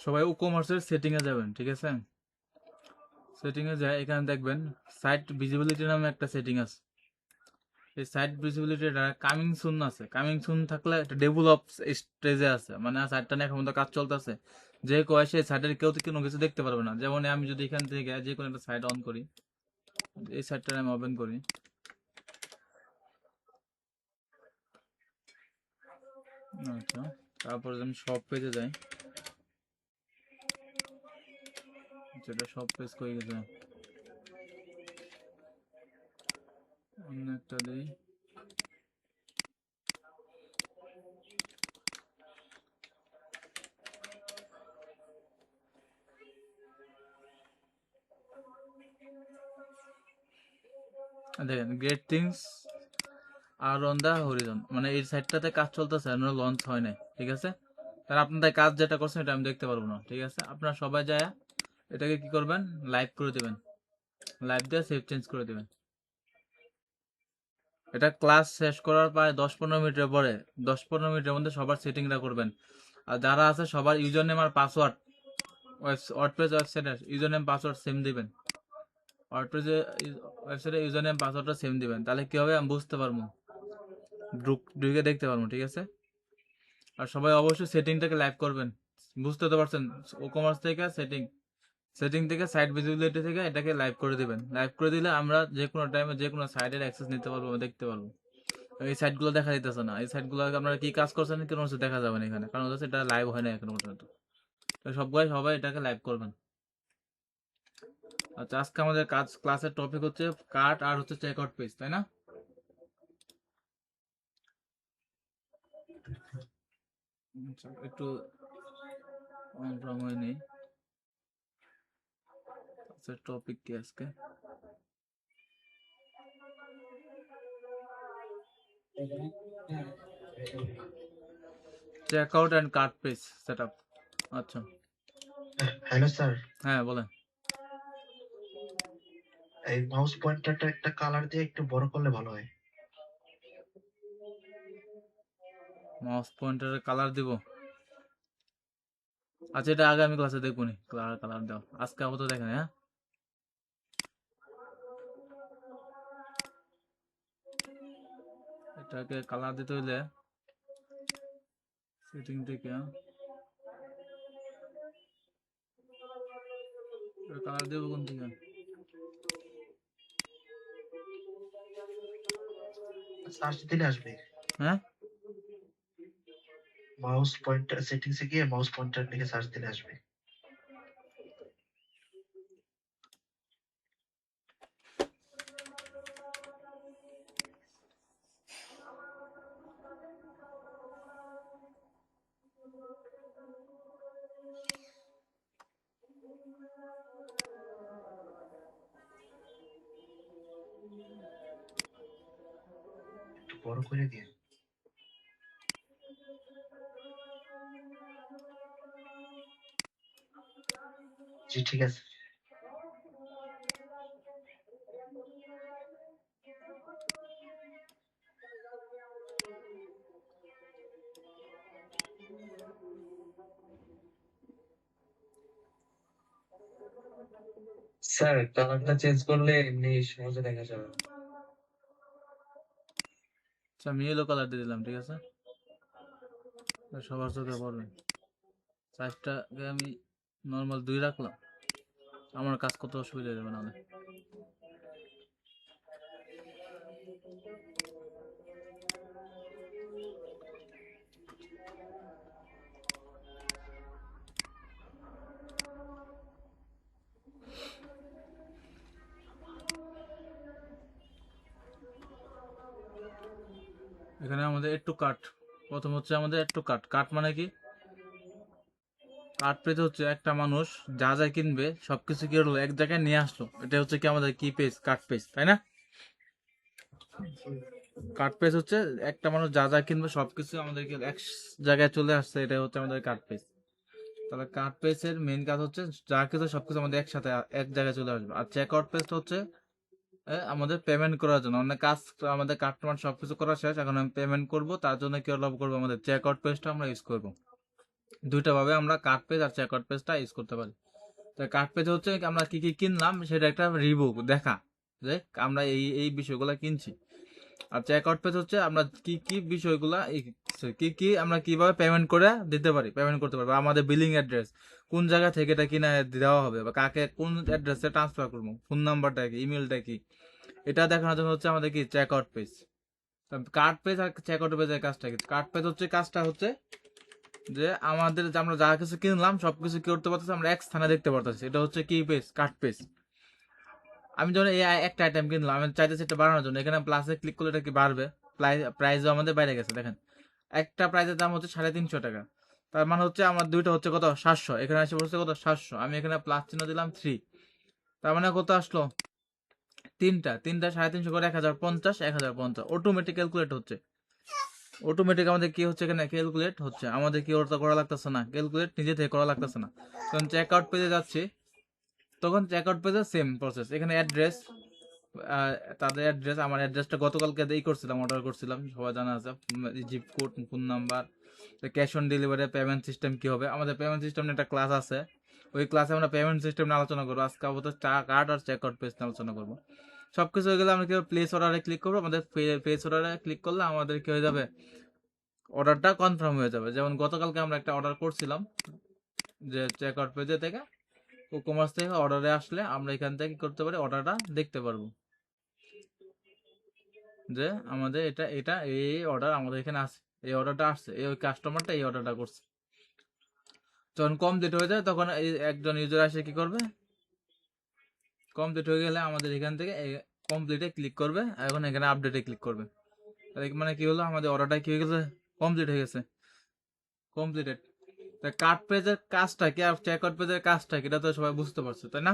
সবাই ই কমার্সের সেটিংয়ে যাবেন, ঠিক আছে? সেটিংয়ে যায় এখানে দেখবেন সাইট ভিজিবিলিটি নামে একটা সেটিং আছে। এই সাইট ভিজিবিলিটি কামিং সুন আছে, কামিং সুন থাকলে একটা ডেভেলপ স্টেজে আছে, মানে সাইটটা নিয়ে এখন পর্যন্ত কাজ চলতেছে। যে কয় সেই সাইটের কেউ তো কোনো কিছু দেখতে পারবে না। যেমন আমি যদি এখান থেকে যে কোনো একটা সাইট অন করি, এই সাইটটা আমি ওপেন করি, আচ্ছা, তারপরে আমি সব পেজে যাই, যেটা সব পেজ করে গেছে, অন্য একটা দিই, দেখেন great things are on the horizon, মানে এই সাইটটাতে কাজ চলতেছে, লঞ্চ হয় নাই, ঠিক আছে? তাহলে আপনাদের কাজ যেটা করছেন এটা আমি দেখতে পারবো না, ঠিক আছে? আপনারা সবাই যায় এটাকে কি করবেন, লাইভ করে দেবেন, লাইভ দিয়ে সেভ চেঞ্জ করে দেবেন। এটা ক্লাস শেষ করার প্রায় 10-15 মিনিটের পরে, 10-15 মিনিটের মধ্যে সবার সেটিংটা করবেন। আর যারা আছে সবার ইউজার নেম আর পাসওয়ার্ড, ওয়ার্ডপ্রেস ওয়েবসাইটের ইউজার নেম পাসওয়ার্ড সেম দিবেন, ওয়ার্ডপ্রেসে ওয়েবসাইটের ইউজার নেম পাসওয়ার্ডটা সেম দিবেন। তাহলে কি হবে, আমি বুঝতে পারবো, ঢুকে দেখতে পারবো, ঠিক আছে? আর সবাই অবশ্যই সেটিংটাকে লাইভ করবেন। বুঝতে তো পারছেন, ও কমার্স থেকে সেটিং থেকে সাইট ভিজিবিলিটি থেকে এটাকে লাইভ করে দিবেন। লাইভ করে দিলে আমরা যে কোনো টাইমে যে কোনো সাইটের অ্যাক্সেস নিতে পারবো, দেখতে পারবো। এই সাইটগুলো দেখা দিতেছে না, এই সাইটগুলো আপনারা কি কাজ করছেন কোনো কিছু দেখা যাবে না এখানে, কারণ হচ্ছে এটা লাইভ হয় না এখনো পর্যন্ত। তো সবাই এটাকে লাইভ করবেন। আচ্ছা, আজকে আমাদের ক্লাসের টপিক হচ্ছে কার্ট আর হচ্ছে চেক আউট পেজ, তাই না? আচ্ছা, একটু সময় নেই। আচ্ছা, টপিক কি আজকে? Check out and cart page setup. আচ্ছা, হ্যালো স্যার, হ্যাঁ বলেন। এই মাউস পয়েন্টারটা একটা কালার দিয়ে একটু বড় করলে ভালো হয়। মাউস পয়েন্টারের কালার দিব? আচ্ছা, এটা আগামী ক্লাসে দেখবো নি, কালার দাও, আজকে আপাতত দেখেন, হ্যাঁ? এটাকে কালার দিতে হইলে সেটিং থেকে কালার দেবো কোন থেকে? সার্চ দিলে আসবে। হ্যাঁ, মাউস পয়েন্টার সেটিংসে গিয়ে মাউস পয়েন্টার লিখে সার্চ দিলে আসবে। একটু বড় করে দিয়ে। জি ঠিক আছে। স্যার কালারটা চেঞ্জ করলে এমনি সহজে দেখা যাবে। আচ্ছা, আমি ইয়েলো কালার দিয়ে দিলাম, ঠিক আছে? সবার চোখে পড়বে। সাইজটাকে আমি নর্মাল 2 রাখলাম, আমার কাজ করতে অসুবিধা যাবে না। এখানে আমাদের একটু কাট, প্রথম হচ্ছে আমাদের একটু কাট। কাট মানে কি? কাট পেজ হচ্ছে একটা মানুষ যা যা কিনবে সবকিছু কি হলো এক জায়গায় নিয়ে আসলো, এটা হচ্ছে কি আমাদের কি পেজ, কাট পেজ, তাই না? কাট পেজ হচ্ছে একটা মানুষ যা যা কিনবে সবকিছু আমাদেরকে এক জায়গায় চলে আসছে, এটা হচ্ছে আমাদের কাট পেজ। তাহলে কাট পেজের মেইন কাজ হচ্ছে যা কিছু সবকিছু আমাদের একসাথে এক জায়গায় চলে আসবে। আর চেক আউট পেজ হচ্ছে আমাদের পেমেন্ট করার জন্য, অনেক কাজ আমাদের কাস্টমার সবকিছু করা শেষ, এখন আমি পেমেন্ট করব, তার জন্য কি লাভ করবো, আমাদের চেক আউট পেজটা আমরা ইউজ করবো। দুইটা ভাবে আমরা কাট পেজ আর চেক আউট পেজটা ইউজ করতে পারি। তো কাট পেজ হচ্ছে আমরা কি কি কিনলাম সেটা একটা রিভিউ দেখা, যে আমরা এই এই বিষয়গুলো কিনছি। আর চেক আউট পেজ হচ্ছে আমরা কি কি বিষয়গুলা কি কি আমরা কিভাবে পেমেন্ট করে দিতে পারি, পেমেন্ট করতে পারি, বা আমাদের বিলিং অ্যাড্রেস কোন জায়গা থেকে এটা কিনা দেওয়া হবে, বা কাকে কোন অ্যাড্রেসে ট্রান্সফার করবো, ফোন নাম্বারটা কি, ইমেলটা কি, এটা দেখানোর জন্য হচ্ছে আমাদের কি check out page. Card page আর চেক আউট পেজের কাজটা কি, কার্ড পেজ হচ্ছে কাজটা হচ্ছে যে আমাদের যে আমরা যা কিছু কিনলাম সবকিছু কি করতে পারতেছি আমরা এক স্থানে দেখতে পারতেছি, এটা হচ্ছে কি পেজ, কার্ড পেজ। আমি যখন এই একটা আইটেম কিনলাম, আমি চাইতেছি এটা বাড়ানোর জন্য, এখানে প্লাসে ক্লিক করলে এটা কি বাড়বে, প্রাইসও আমাদের বাইরে গেছে দেখেন, একটা প্রাইজের দাম হচ্ছে 350 টাকা, তার মানে হচ্ছে আমার দুইটা হচ্ছে কত 700, এখানে এসে বলছে কত 700, আমি এখানে প্লাস চিহ্ন দিলাম 3, তার মানে কত আসলো, তিনটা তিনটা 350 করে 1050, 1050 অটোমেটিক ক্যালকুলেট হচ্ছে। অটোমেটিক আমাদের কি হচ্ছে এখানে ক্যালকুলেট হচ্ছে, আমাদের কি ওটা করা লাগতেছে না, ক্যালকুলেট নিজে থেকে করা লাগতেছে না। তখন চেক আউট পেজে যাচ্ছি, তখন চেক আউট পেজে সেম প্রসেস, এখানে অ্যাড্রেস, তাদের অ্যাড্রেস, আমার অ্যাড্রেসটা গতকালকে এই করছিলাম, অর্ডার করছিলাম, সবাই জানা আছে, zip code, phone number, cash on delivery, payment system কি হবে, আমাদের পেমেন্ট সিস্টেম একটা ক্লাস আছে, ওই ক্লাসে আমরা পেমেন্ট সিস্টেম নিয়ে আলোচনা করবো, আজকে আপাতত কার্ড আর চেক আউট পেজ নিয়ে আলোচনা করবো। সবকিছু হয়ে গেলে আমরা কি প্লেস অর্ডারে ক্লিক করবো, আমাদের প্লেস অর্ডারে ক্লিক করলে আমাদের কি হয়ে যাবে, অর্ডারটা কনফার্ম হয়ে যাবে। যেমন গতকালকে আমরা একটা অর্ডার করছিলাম, যে চেক আউট পেজে থেকে কুকমার্স থেকে অর্ডারে আসলে আমরা এখান থেকে কি করতে পারি, অর্ডারটা দেখতে পারবো, যে আমাদের এটা এটা এই অর্ডার আমাদের এখানে আছে, এই অর্ডারটা আসছে, এই ওই কাস্টমারটা এই অর্ডারটা করছে। যখন কমপ্লিট হয়ে যায় তখন এই একজন ইউজার এসে কি করবে, কমপ্লিট হয়ে গেলে আমাদের এখান থেকে কমপ্লিটে ক্লিক করবে, এখন এখানে আপডেটে ক্লিক করবে, মানে কি হলো, আমাদের অর্ডারটা কি হয়ে গেছে, কমপ্লিট হয়ে গেছে, কমপ্লিটেড। তা কার্ড পেজের কাজটা কি আর চেক আউট পেজের কাজটা কি, এটা তো সবাই বুঝতে পারছে তাই না?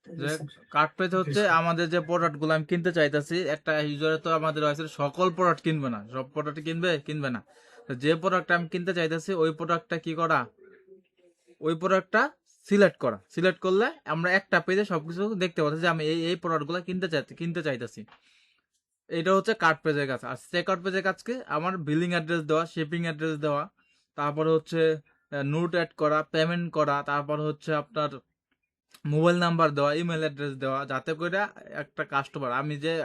জি যে স্যার। কার্ড পেজ জি হচ্ছে স্যার। আমাদের যে প্রোডাক্ট গুলো আমি কিনতে চাইতেছি, একটা ইউজারে তো আমাদের আছে সকল প্রোডাক্ট কিনবে না, সব প্রোডাক্ট কিনবে না, তো যে প্রোডাক্ট আমি কিনতে চাইতেছি ওই প্রোডাক্টটা কি করা, ওই প্রোডাক্টটা সিলেক্ট করলে আমরা একটা পেজে সবকিছু দেখতে পাচ্ছি যে আমি এই এই প্রোডাক্ট গুলো কিনতে চাইতেছি। এটা হচ্ছে কার্ড পেজের কাজ। আর চেক আউট পেজের কাজ কি, আমার বিলিং অ্যাড্রেস দেওয়া, শিপিং অ্যাড্রেস দেওয়া, তারপরে হচ্ছে নোট অ্যাড করা, পেমেন্ট করা, তারপর হচ্ছে আপনার মোবাইল নাম্বার দেওয়া, ইমেল অ্যাড্রেস দেওয়া, যাতে করে একটা কাস্টমার,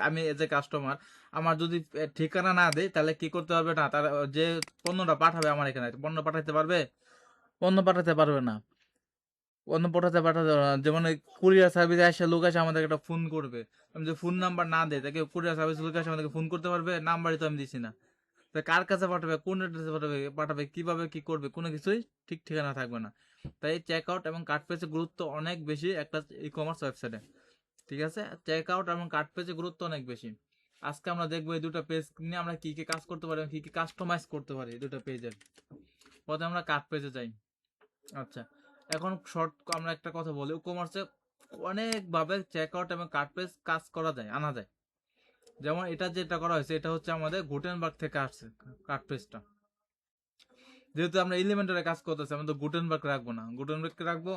আমি এজ এ কাস্টমার, আমার যদি ঠিকানা না দেয় তাহলে কি করতে পারবে না, তার যে পণ্যটা পাঠাবে আমার এখানে পণ্য পাঠাতে পারবে, পণ্য পাঠাতে পারবে না, পণ্য পাঠাতে পারবে না। যেমন কুরিয়ার সার্ভিসে এসে লোক এসে আমাদের একটা ফোন করবে, আমি যদি ফোন নাম্বার না দেয় তাকে কুরিয়ার সার্ভিস লোক এসে আমাদেরকে ফোন করতে পারবে, নাম্বারই তো আমি দিছি না, তা কার কাছে পাঠাবে, কোন অ্যাড্রেসে পাঠাবে কিভাবে কি করবে, কোনো কিছুই ঠিক ঠিকানা থাকবে না। তাই চেক আউট এবং কার্ট পেজের গুরুত্ব অনেক বেশি একটা ই কমার্স ওয়েবসাইটে। ঠিক আছে, চেক আউট এবং কার্ট পেজের গুরুত্ব অনেক বেশি। আজকে আমরা দেখবো এই দুটো পেজ নিয়ে আমরা কি কি কাজ করতে পারি, কি কি কাস্টমাইজ করতে পারি এই দুটো পেজের। প্রথমে আমরা কার্ট পেজে যাই। আচ্ছা, এখন শর্ট আমরা একটা কথা বলি, কমার্সে অনেক ভাবে চেক আউট এবং কার্ট পেজ কাজ করা যায়, আনা যায়। যেমন এটা যেটা করা হয়েছে এটা হচ্ছে আমাদের গুটেনবার্গ থেকে আসছে কার্ট পেজটা, যেহেতু আমরা এলিমেন্টারে কাজ করতেছি আমরা তো গুটেনবার্গ রাখবো না, গুটেনবার্গকে রাখবো,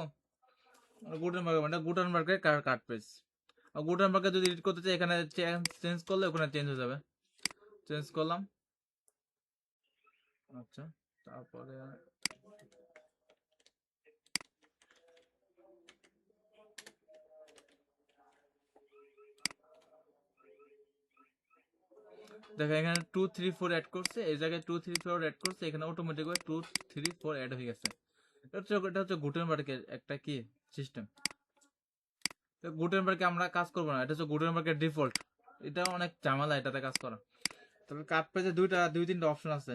গুটেনবার্গ মানে গুটেনবার্গের কার্ট পেজ। আর গুটেনবার্গকে যদি এডিট করতে চাই এখানে চেঞ্জ করলে ওখানে চেঞ্জ হয়ে যাবে, চেঞ্জ করলাম। আচ্ছা, তারপরে দেখো এখানে 2 3 4 অ্যাড করছে, এই জায়গায় 2 3 4 অ্যাড করছে, এখানে অটোমেটিক 2 3 4 অ্যাড হয়ে গেছে। এটা হচ্ছে গুটেনবার্গের একটা কি সিস্টেম। গুটেনবার্গে আমরা কাজ করবো না, এটা হচ্ছে গুটেনবার্গের ডিফল্ট, এটা অনেক ঝামেলা এটাতে কাজ করা। তবে কাট পেজে দুই তিনটা অপশন আছে।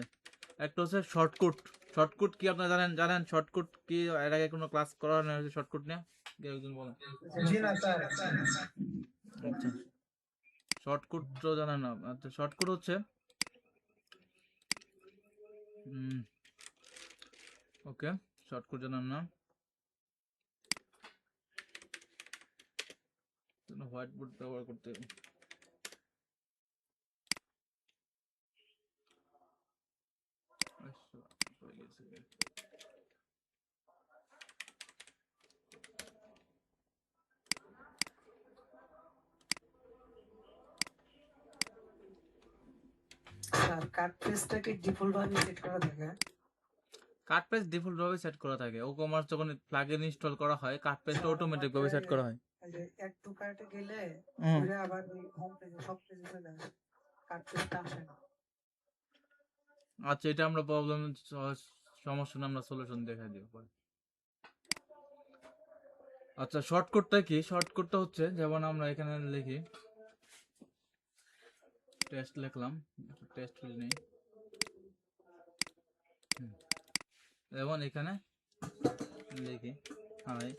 একটা হচ্ছে শর্টকাট। শর্টকাট কি আপনারা জানেন শর্টকাট কি, এর আগে কোনো ক্লাস করা হয়েছে শর্টকাট নিয়ে, কেউ একজন বলেন। জি না স্যার। আচ্ছা, শর্টকাট তো জানেন না, আচ্ছা শর্টকাট হচ্ছে ওকে, শর্টকাট জানেন না, হোয়াইট বোর্ড ব্যবহার করতে হবে। আচ্ছা, হয়ে গেছে। স্যার কার্ড পেজটা কি ডিফল্ট ভাবে সেট করা থাকে? কাট পেজ ডিফল্ট ভাবে সেট করা থাকে। ও কমার্স যখন প্লাগইন ইনস্টল করা হয় কাট পেজটা অটোমেটিক ভাবে সেট করা হয়। এই যে অ্যাড টু কার্টে গেলে হুম। ঘুরে আবার ওই হোম পেজে সব পেজে চলে আসে, কার্ট পেজটা আসে না। আচ্ছা, এটা আমরা প্রবলেম সমস্যা আমরা সলিউশন দেখা দিব পরে। আচ্ছা, শর্টকাটটা কি? শর্টকাটটা হচ্ছে যেমন আমরা এখানে লিখি টেস্ট, লিখলাম টেস্ট ফিল নেই, যেমন এখানে লিখি হাই,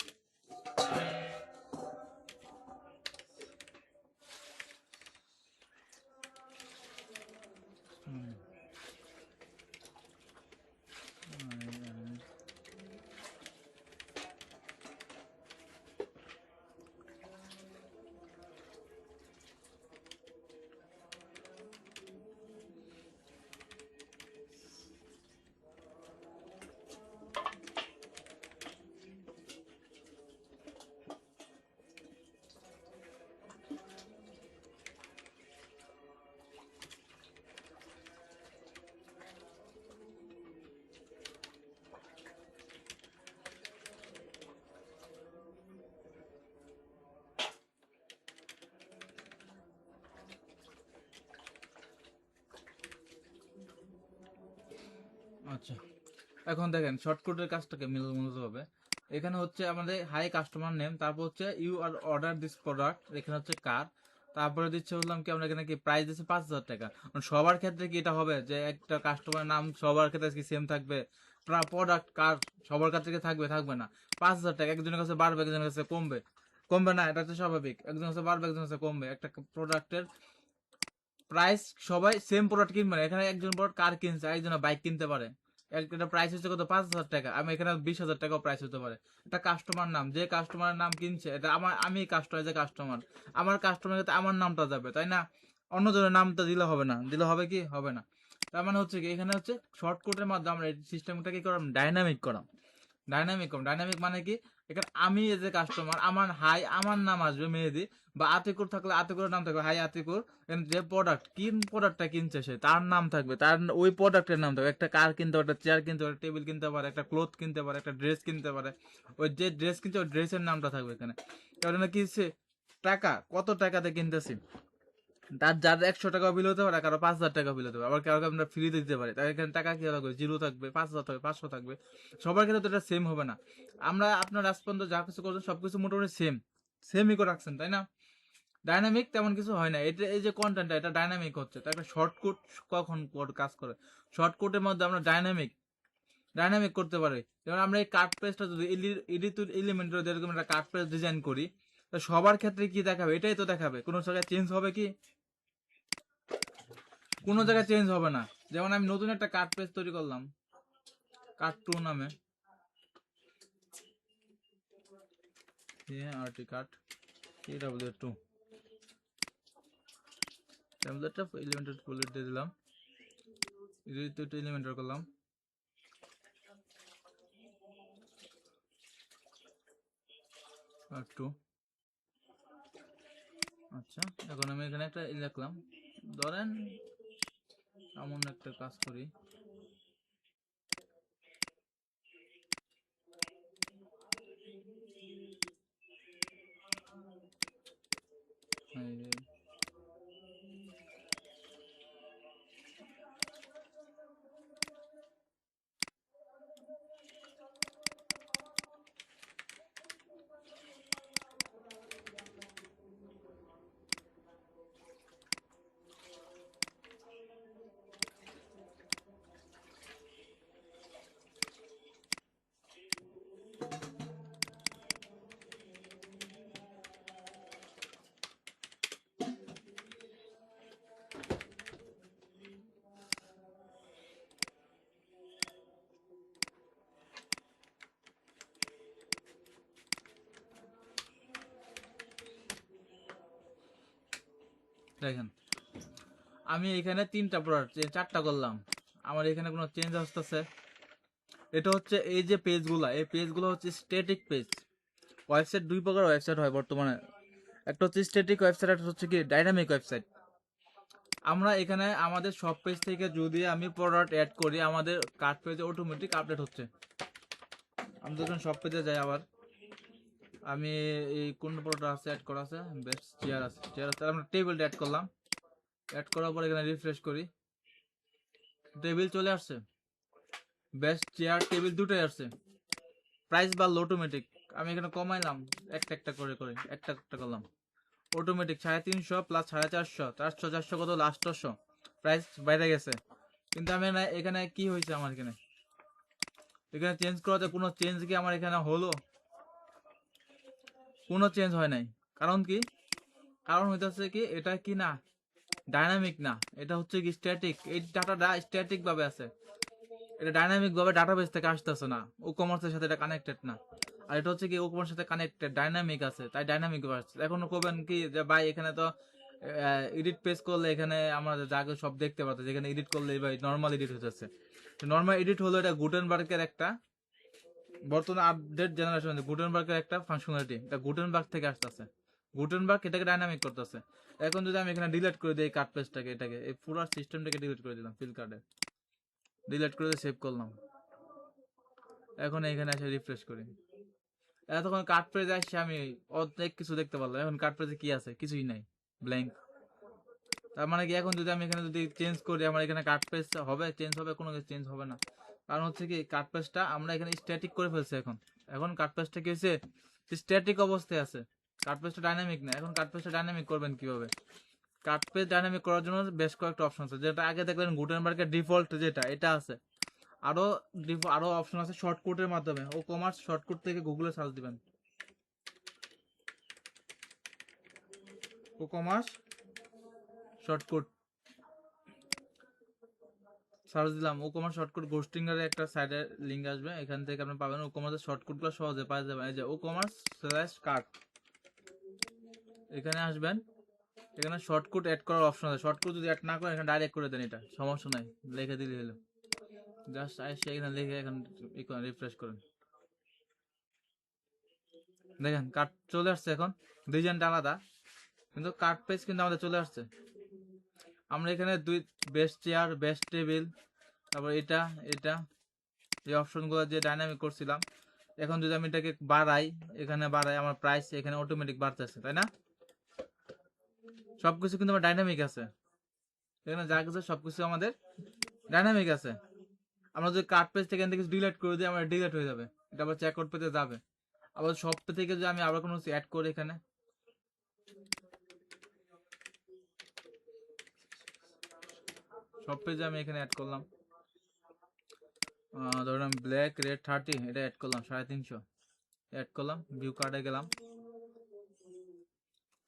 আচ্ছা এখন দেখেন শর্টকাটের কাজটাকে মূলত হবে। এখানে হচ্ছে আমাদের হাই কাস্টমার নেম, তারপর হচ্ছে you are order this product, এখানে হচ্ছে কার, তারপরে দিচ্ছে বললাম কি আমরা এখানে কি প্রাইস দিচ্ছি 5,000 টাকা। সবার ক্ষেত্রে কি এটা হবে যে একটা কাস্টমার নাম সবার ক্ষেত্রে কি সেম থাকবে? প্রোডাক্ট কার সবার কাছে কি থাকবে? থাকবে না। 5,000 টাকা একজনের কাছে বাড়বে, একজনের কাছে কমবে, কমবে না, এটা হচ্ছে স্বাভাবিক। একজনের কাছে বাড়বে, একজনের কাছে কমবে। একটা প্রোডাক্টের প্রাইস সবাই সেম প্রোডাক্ট কিনবে না। এখানে একজন প্রোডাক্ট কার কিনছে, একজন বাইক কিনতে পারে, একটা প্রাইস হচ্ছে কত 5,000 টাকা, আমি এখানে 20,000 টাকাও প্রাইস হতে পারে। এটা কাস্টমার নাম, যে কাস্টমারের নাম কিনছে এটা আমি কাস্টমার, যে কাস্টমার আমার কাস্টমার কাছে আমার নামটা যাবে, তাই না? অন্য জনের নামটা দিলে হবে না, দিলে হবে কি? হবে না। তার মানে হচ্ছে কি এখানে হচ্ছে শর্টকাটের মাধ্যমে আমরা এই সিস্টেমটা কি করাম? ডাইনামিক করাম। ডাইনামিক মানে কি? এখানে আমি এজ এ কাস্টমার আমার হাই আমার নাম আসবে মেহেদি, বা আতিকুর থাকলে আতিকুরের নাম থাকবে হাই আতিকুর। যে প্রোডাক্ট প্রোডাক্টটা কিনছে সে তার নাম থাকবে, তার ওই প্রোডাক্টের নাম থাকবে। একটা কার কিনতে পারে, একটা চেয়ার কিনতে পারে, টেবিল কিনতে পারে, একটা ক্লোথ কিনতে পারে, একটা ড্রেস কিনতে পারে, ওই যে ড্রেস কিনছে ওই ড্রেসের নামটা থাকবে এখানে। কারণ কি টাকা কত টাকাতে কিনতেছি, তার যার 100 টাকা বিল হতে পারে, কারো 5,000 টাকা বিল হতে পারে, আবার কারো আমরা ফ্রিতে দিতে পারি, তার এখানে টাকা কি থাকবে? 0 থাকবে, 5,000 থাকবে, 500 থাকবে। সবার ক্ষেত্রে তো এটা সেম হবে না। আমরা আপনার আজ পর্যন্ত যা কিছু করছেন সবকিছু মোটামুটি সেমই করে রাখছেন, তাই না? ডাইনামিক তেমন কিছু হয় না। এটা এই যে কন্টেন্টটা এটা ডাইনামিক হচ্ছে, তাই একটা শর্টকাট কখন কাজ করে? শর্টকাটের মধ্যে আমরা ডাইনামিক করতে পারি। যেমন আমরা এই কার্ড পেজটা যদি এডিট এলিমেন্টের এরকম একটা কার্ড পেজ ডিজাইন করি, তো সবার ক্ষেত্রে কি দেখাবে? এটাই তো দেখাবে। কোনো জায়গায় চেঞ্জ হবে কি? কোনো জায়গায় চেঞ্জ হবে না। যেমন আমি নতুন একটা কার্ড পেজ তৈরি করলাম কার্ড 2 নামে, আরটি কার্ড KW2 টেমপ্লেটটা এলিমেন্টেড বুলেট দিয়ে দিলাম, এডিট এলিমেন্টার করলাম, কার্ড 2। আচ্ছা এখন আমি এখানে একটা লিখলাম, ধরেন এমন একটা কাজ করি, এই যে দেখেন আমি এখানে 3টা প্রোডাক্ট 4টা করলাম, আমার এখানে কোনো চেঞ্জ আসতেছে? এটা হচ্ছে এই যে পেজগুলা, এই পেজগুলো হচ্ছে স্ট্যাটিক পেজ। ওয়েবসাইট 2 প্রকার ওয়েবসাইট হয় বর্তমানে, একটা হচ্ছে স্ট্যাটিক ওয়েবসাইট, একটা হচ্ছে কি ডাইনামিক ওয়েবসাইট। আমরা এখানে আমাদের শপ পেজ থেকে যদি আমি প্রোডাক্ট অ্যাড করি আমাদের কার্ট পেজে অটোমেটিক আপডেট হচ্ছে। আমি যখন শপ পেজে যাই আবার আমি এই কোন প্রোডাক্ট আছে অ্যাড করা আছে, বেস্ট চেয়ার আছে, আমরা টেবিলটা অ্যাড করলাম। অ্যাড করার পর এখানে রিফ্রেশ করি, টেবিল চলে আসছে, বেস্ট চেয়ার টেবিল দুটোই আসছে। প্রাইস বাড়লো অটোমেটিক, আমি এখানে কমাইলাম একটা একটা করে করে একটা একটা করলাম অটোমেটিক 350 প্লাস 450, 400 400 কত লাস্ট 800 প্রাইস বাইরে গেছে। কিন্তু আমি এখানে কি হয়েছে, আমার এখানে চেঞ্জ করাতে কোনো চেঞ্জ কি আমার এখানে হলো? কোনো চেঞ্জ হয় নাই। কারণ কি? কারণ হইতেছে কি এটা কি না ডাইনামিক না, এটা হচ্ছে কি স্ট্যাটিক। এই ডাটাটা স্ট্যাটিক ভাবে আছে, এটা ডাইনামিক ভাবে ডাটাবেস থেকে আসতেছে না, ও কমার্সের সাথে এটা কানেক্টেড না। আর এটা হচ্ছে কি ও কমার্সের সাথে কানেক্টেড ডাইনামিক আছে, তাই ডাইনামিক ভাবে আসছে। এখন কবেন কি যে ভাই এখানে তো এডিট পেজ করলে এখানে আমরা যাকে সব দেখতে পাচ্ছি, যেখানে এডিট করলে ভাই নর্মাল এডিট হয়ে যাচ্ছে। নর্মাল এডিট হলো এটা গুটেনবার্গের একটা বর্তমানে আপডেট জেনারেশন গুটেনবার্গের একটা ফাংশনালিটি, এটা গুটেনবার্গ থেকে আসতেছে। গুটেনবার্গ এটাকে ডাইনামিক করতেছে। এখন যদি আমি এখানে ডিলিট করে দিই কার্ড পেজটাকে, এটাকে এই পুরো সিস্টেমটাকে ডিলিট করে দিলাম, ফিল কার্ডে ডিলিট করে দিয়ে সেভ করলাম। এখন এখানে এসে রিফ্রেশ করি, এতক্ষণ কার্ড পেজে আসছে আমি অনেক কিছু দেখতে পারলাম। এখন কার্ড পেজে কি আছে? কিছুই নাই, ব্ল্যাঙ্ক। তার মানে কি এখন যদি আমি এখানে যদি চেঞ্জ করি আমার এখানে কার্ড পেজ হবে? চেঞ্জ হবে? কোনো কিছু চেঞ্জ হবে না। কারণ হচ্ছে কি কার্ড পেজটা আমরা এখানে স্ট্যাটিক করে ফেলছি। এখন কার্ড পেজটা কি হয়েছে? স্ট্যাটিক অবস্থায় আছে, কার্ড পেজটা ডাইনামিক না। এখন কার্ড পেজটা ডাইনামিক করবেন কিভাবে? কার্ড পেজ ডাইনামিক করার জন্য বেশ কয়েকটা অপশন আছে, যেটা আগে দেখলেন গুটেনবার্গের ডিফল্ট যেটা এটা আছে। আরো আরো অপশন আছে শর্টকাটের মাধ্যমে। ও কমার্স শর্টকাট থেকে গুগলে সার্চ দিবেন, ও কমার্স শর্টকাট সার্চ দিলাম, ও কমার্স শর্টকাট গোস্টিং এর একটা সাইডে লিংক আসবে, এখান থেকে আপনি পাবেন ও কমার্সের শর্টকাটগুলো সহজে পাওয়া যাবে। এই যে ও কমার্স স্ল্যাশ কার্ট, এখানে আসবেন, এখানে শর্টকাট অ্যাড করার অপশন আছে। শর্টকাট যদি অ্যাড না করেন এখানে ডাইরেক্ট করে দেন, এটা সমস্যা নাই, লিখে দিলে হলো। জাস্ট এসে এখানে লিখে এখন রিফ্রেশ করেন, দেখেন কার্ড চলে আসছে। এখন ডিজাইনটা আলাদা কিন্তু কার্ড পেজ কিন্তু আমাদের চলে আসছে। আমরা এখানে দুই বেস্ট চেয়ার, বেস্ট টেবিল, তারপর এটা এটা এই অপশনগুলো যে ডাইনামিক করছিলাম, এখন যদি আমি এটাকে বাড়াই, এখানে বাড়াই আমার প্রাইস এখানে অটোমেটিক বাড়তেছে, তাই না? সবকিছু কিন্তু আমার ডাইনামিক আছে, এখানে যা কিছু সবকিছু আমাদের ডাইনামিক আছে। আমরা যদি কার্ড পেজ থেকে কিছু ডিলিট করে দিই আমার ডিলিট হয়ে যাবে, এটা আবার চেক আউট পেতে যাবে। আবার সব থেকে যদি আমি আবার কোনো অ্যাড করি, এখানে সব পেজে আমি এখানে অ্যাড করলাম, ধরলাম ব্ল্যাক রেড 30, এটা অ্যাড করলাম 350, অ্যাড করলাম, ভিউ কার্ডে গেলাম,